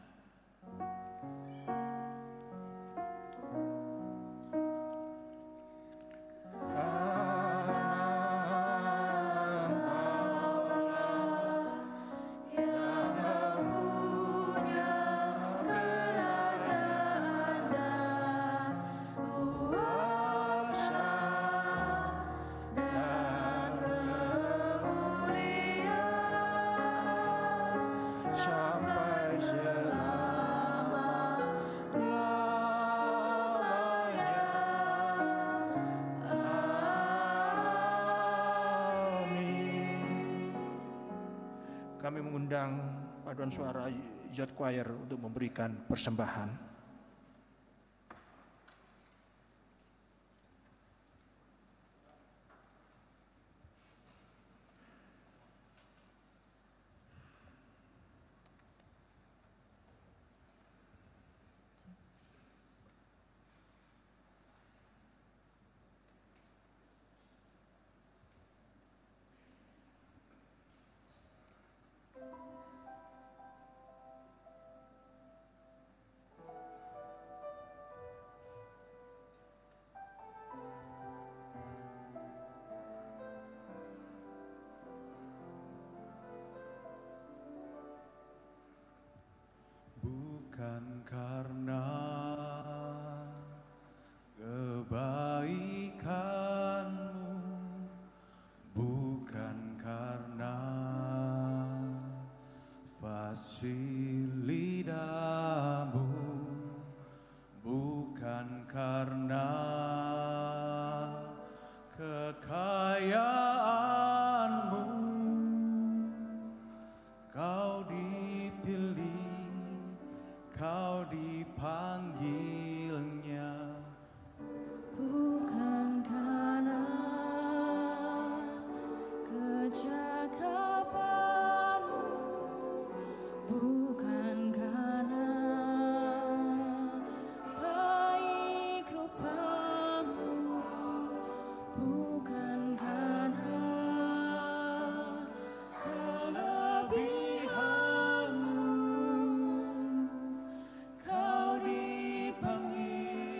Kami mengundang paduan suara Youth Choir untuk memberikan persembahan. Bukan karena kebaikanmu, bukan karena fasilidamu, bukan karena kekayaanmu, kau dipilih, kau dipanggilnya. Bukan karena kecakapanmu, bukan karena baik rupamu, bukan karena kelebihanmu, kau dipanggil.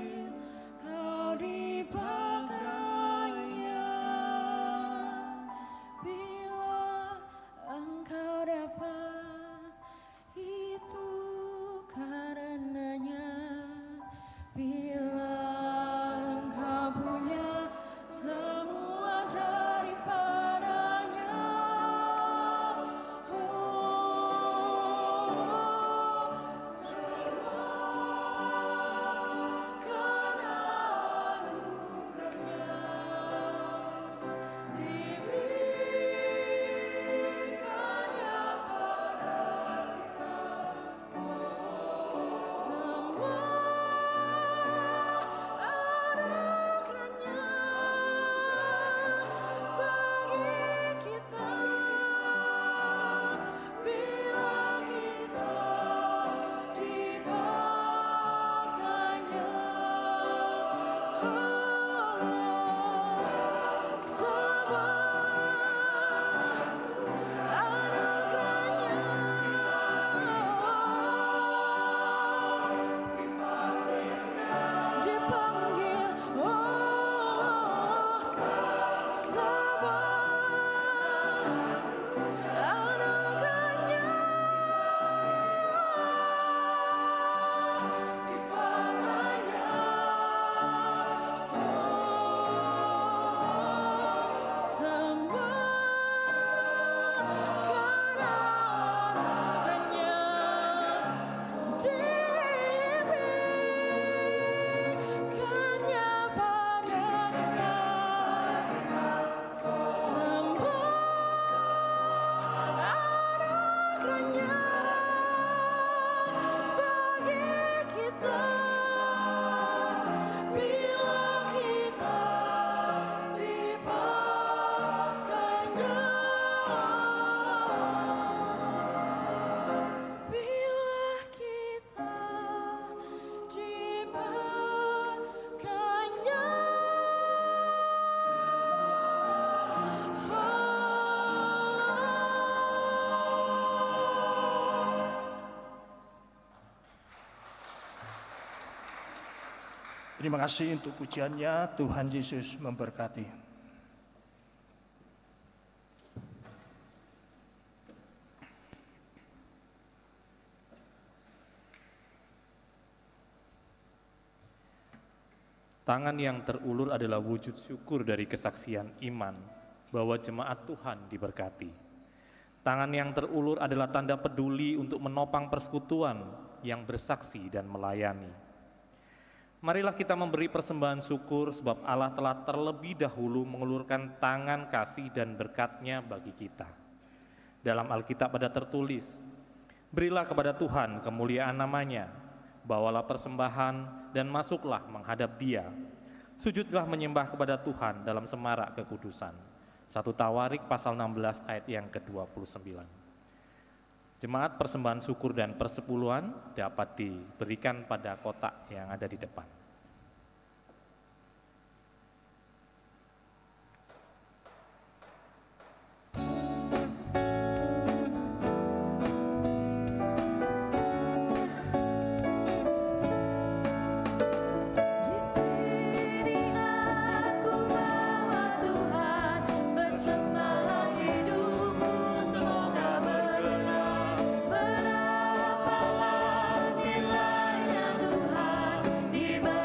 Terima kasih untuk pujiannya. Tuhan Yesus memberkati. Tangan yang terulur adalah wujud syukur dari kesaksian iman bahwa jemaat Tuhan diberkati. Tangan yang terulur adalah tanda peduli untuk menopang persekutuan yang bersaksi dan melayani. Marilah kita memberi persembahan syukur sebab Allah telah terlebih dahulu mengulurkan tangan kasih dan berkat-Nya bagi kita. Dalam Alkitab ada tertulis, "Berilah kepada Tuhan kemuliaan nama-Nya, bawalah persembahan dan masuklah menghadap Dia. Sujudlah menyembah kepada Tuhan dalam semarak kekudusan." 1 Tawarik pasal 16 ayat yang ke-29. Jemaat persembahan syukur dan persepuluhan dapat diberikan pada kotak yang ada di depan. Berapa nilainya Tuhan dibanding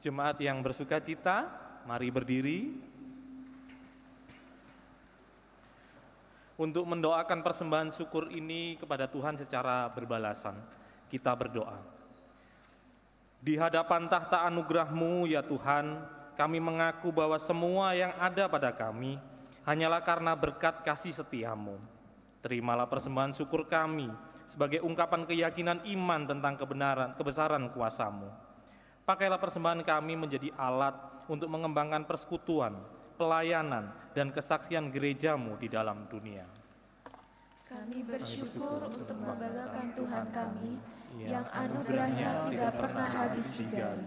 Jemaat yang bersuka cita, mari berdiri untuk mendoakan persembahan syukur ini kepada Tuhan secara berbalasan. Kita berdoa. Di hadapan tahta anugerah-Mu ya Tuhan, kami mengaku bahwa semua yang ada pada kami hanyalah karena berkat kasih setia-Mu. Terimalah persembahan syukur kami sebagai ungkapan keyakinan iman tentang kebesaran kuasa-Mu. Pakailah persembahan kami menjadi alat untuk mengembangkan persekutuan, pelayanan, dan kesaksian gereja-Mu di dalam dunia. Kami bersyukur untuk membanggakan Tuhan kami yang anugerahnya tidak pernah habis digali.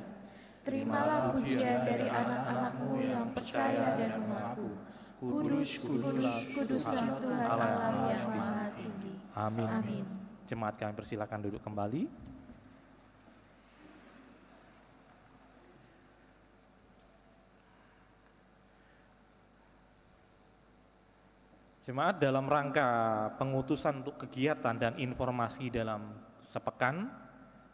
Terimalah pujian dari anak-anak-Mu yang percaya dan mengaku, Kudus, kudus, kuduslah Tuhan Allah yang Maha Tinggi. Amin. Amin. Jemaat kami persilakan duduk kembali. Jemaat, dalam rangka pengutusan untuk kegiatan dan informasi dalam sepekan,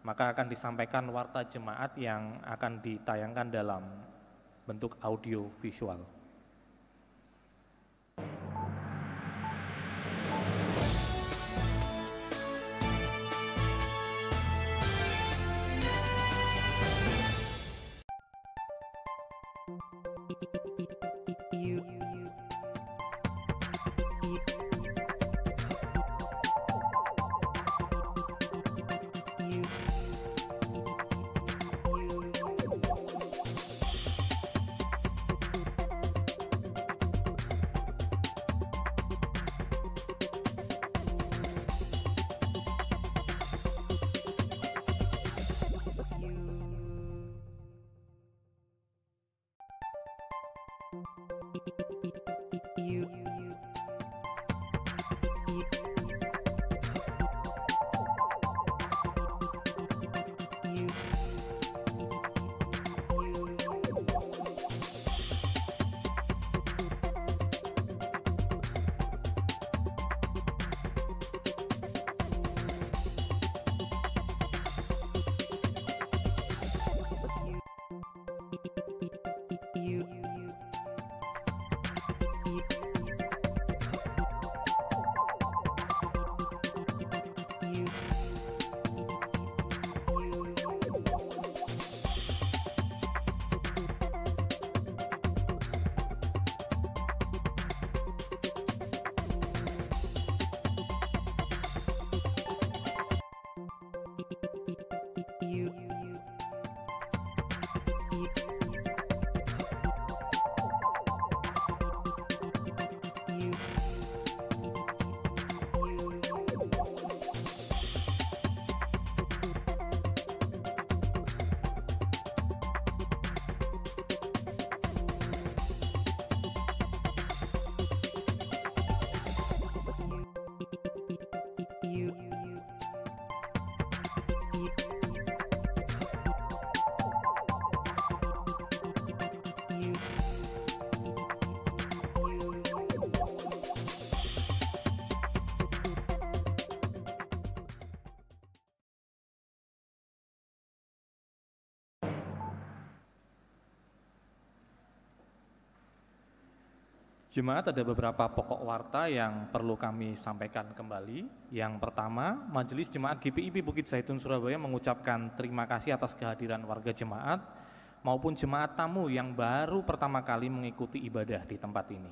maka akan disampaikan warta jemaat yang akan ditayangkan dalam bentuk audio visual. Jemaat, ada beberapa pokok warta yang perlu kami sampaikan kembali. Yang pertama, Majelis Jemaat GPIB Bukit Zaitun Surabaya mengucapkan terima kasih atas kehadiran warga jemaat maupun jemaat tamu yang baru pertama kali mengikuti ibadah di tempat ini.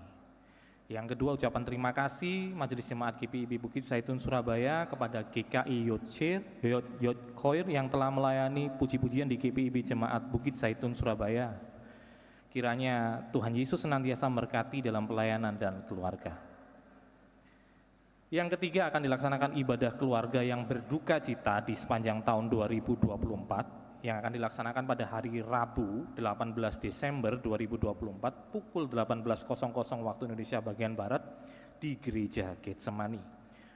Yang kedua, ucapan terima kasih Majelis Jemaat GPIB Bukit Zaitun Surabaya kepada GKI Yot Choir yang telah melayani puji-pujian di GPIB Jemaat Bukit Zaitun Surabaya. Kiranya Tuhan Yesus senantiasa memberkati dalam pelayanan dan keluarga. Yang ketiga, akan dilaksanakan ibadah keluarga yang berduka cita di sepanjang tahun 2024 yang akan dilaksanakan pada hari Rabu 18 Desember 2024 pukul 18.00 waktu Indonesia bagian Barat di Gereja Getsemani.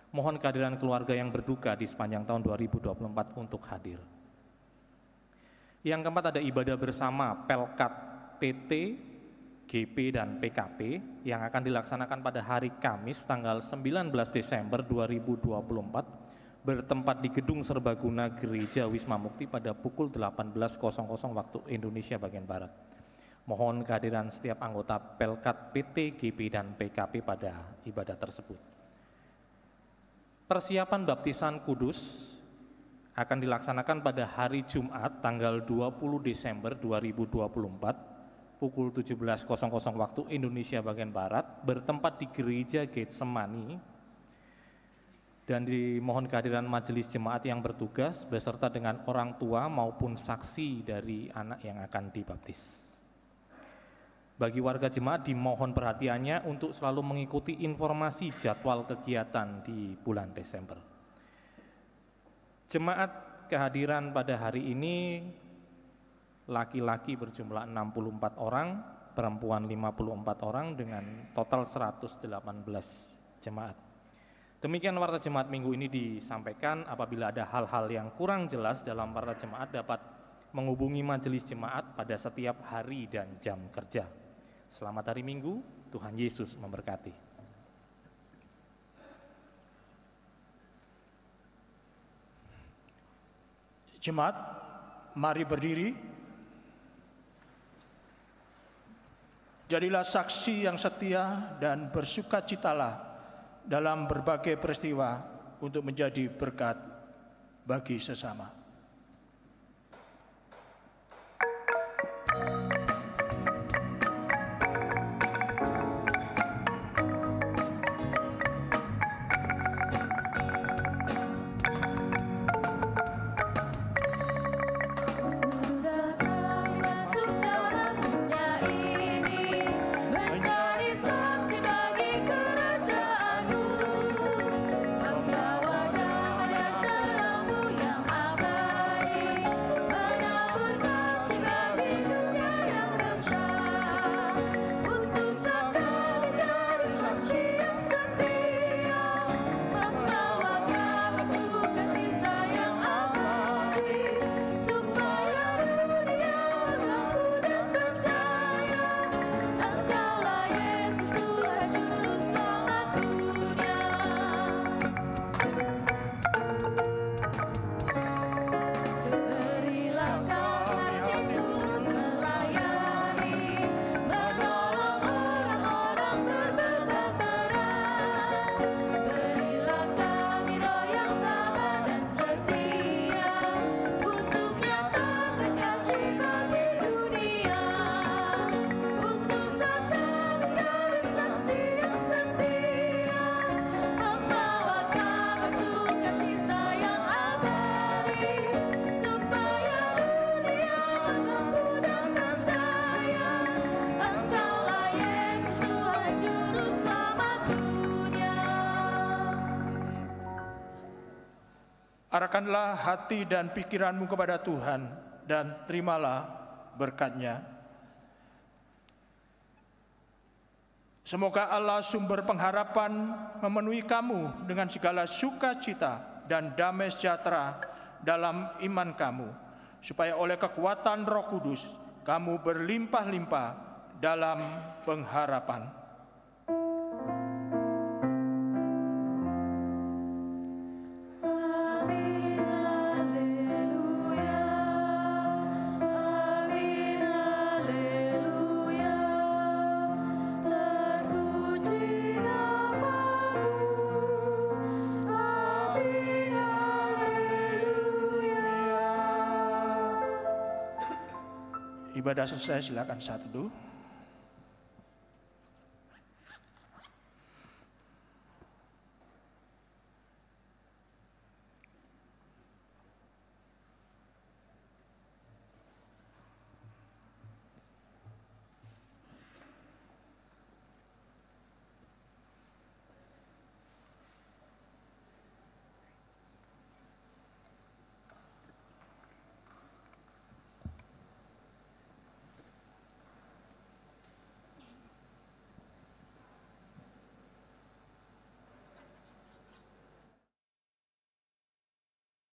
Mohon kehadiran keluarga yang berduka di sepanjang tahun 2024 untuk hadir. Yang keempat, ada ibadah bersama Pelkat PT, GP, dan PKP yang akan dilaksanakan pada hari Kamis tanggal 19 Desember 2024 bertempat di Gedung Serbaguna Gereja Wisma Mukti pada pukul 18.00 waktu Indonesia bagian Barat. Mohon kehadiran setiap anggota Pelkat PT, GP, dan PKP pada ibadah tersebut. Persiapan baptisan kudus akan dilaksanakan pada hari Jumat tanggal 20 Desember 2024 pukul 17.00 waktu Indonesia bagian Barat bertempat di Gereja Getsemani, dan dimohon kehadiran majelis jemaat yang bertugas beserta dengan orang tua maupun saksi dari anak yang akan dibaptis. Bagi warga jemaat dimohon perhatiannya untuk selalu mengikuti informasi jadwal kegiatan di bulan Desember. Jemaat kehadiran pada hari ini laki-laki berjumlah 64 orang, perempuan 54 orang dengan total 118 jemaat. Demikian warta jemaat minggu ini disampaikan. Apabila ada hal-hal yang kurang jelas dalam warta jemaat dapat menghubungi majelis jemaat pada setiap hari dan jam kerja. Selamat hari Minggu, Tuhan Yesus memberkati. Jemaat, mari berdiri. Jadilah saksi yang setia dan bersukacitalah dalam berbagai peristiwa untuk menjadi berkat bagi sesama. Arahkanlah hati dan pikiranmu kepada Tuhan dan terimalah berkat-Nya. Semoga Allah sumber pengharapan memenuhi kamu dengan segala sukacita dan damai sejahtera dalam iman kamu, supaya oleh kekuatan Roh Kudus kamu berlimpah-limpah dalam pengharapan. Ibadah selesai, silakan saat teduh.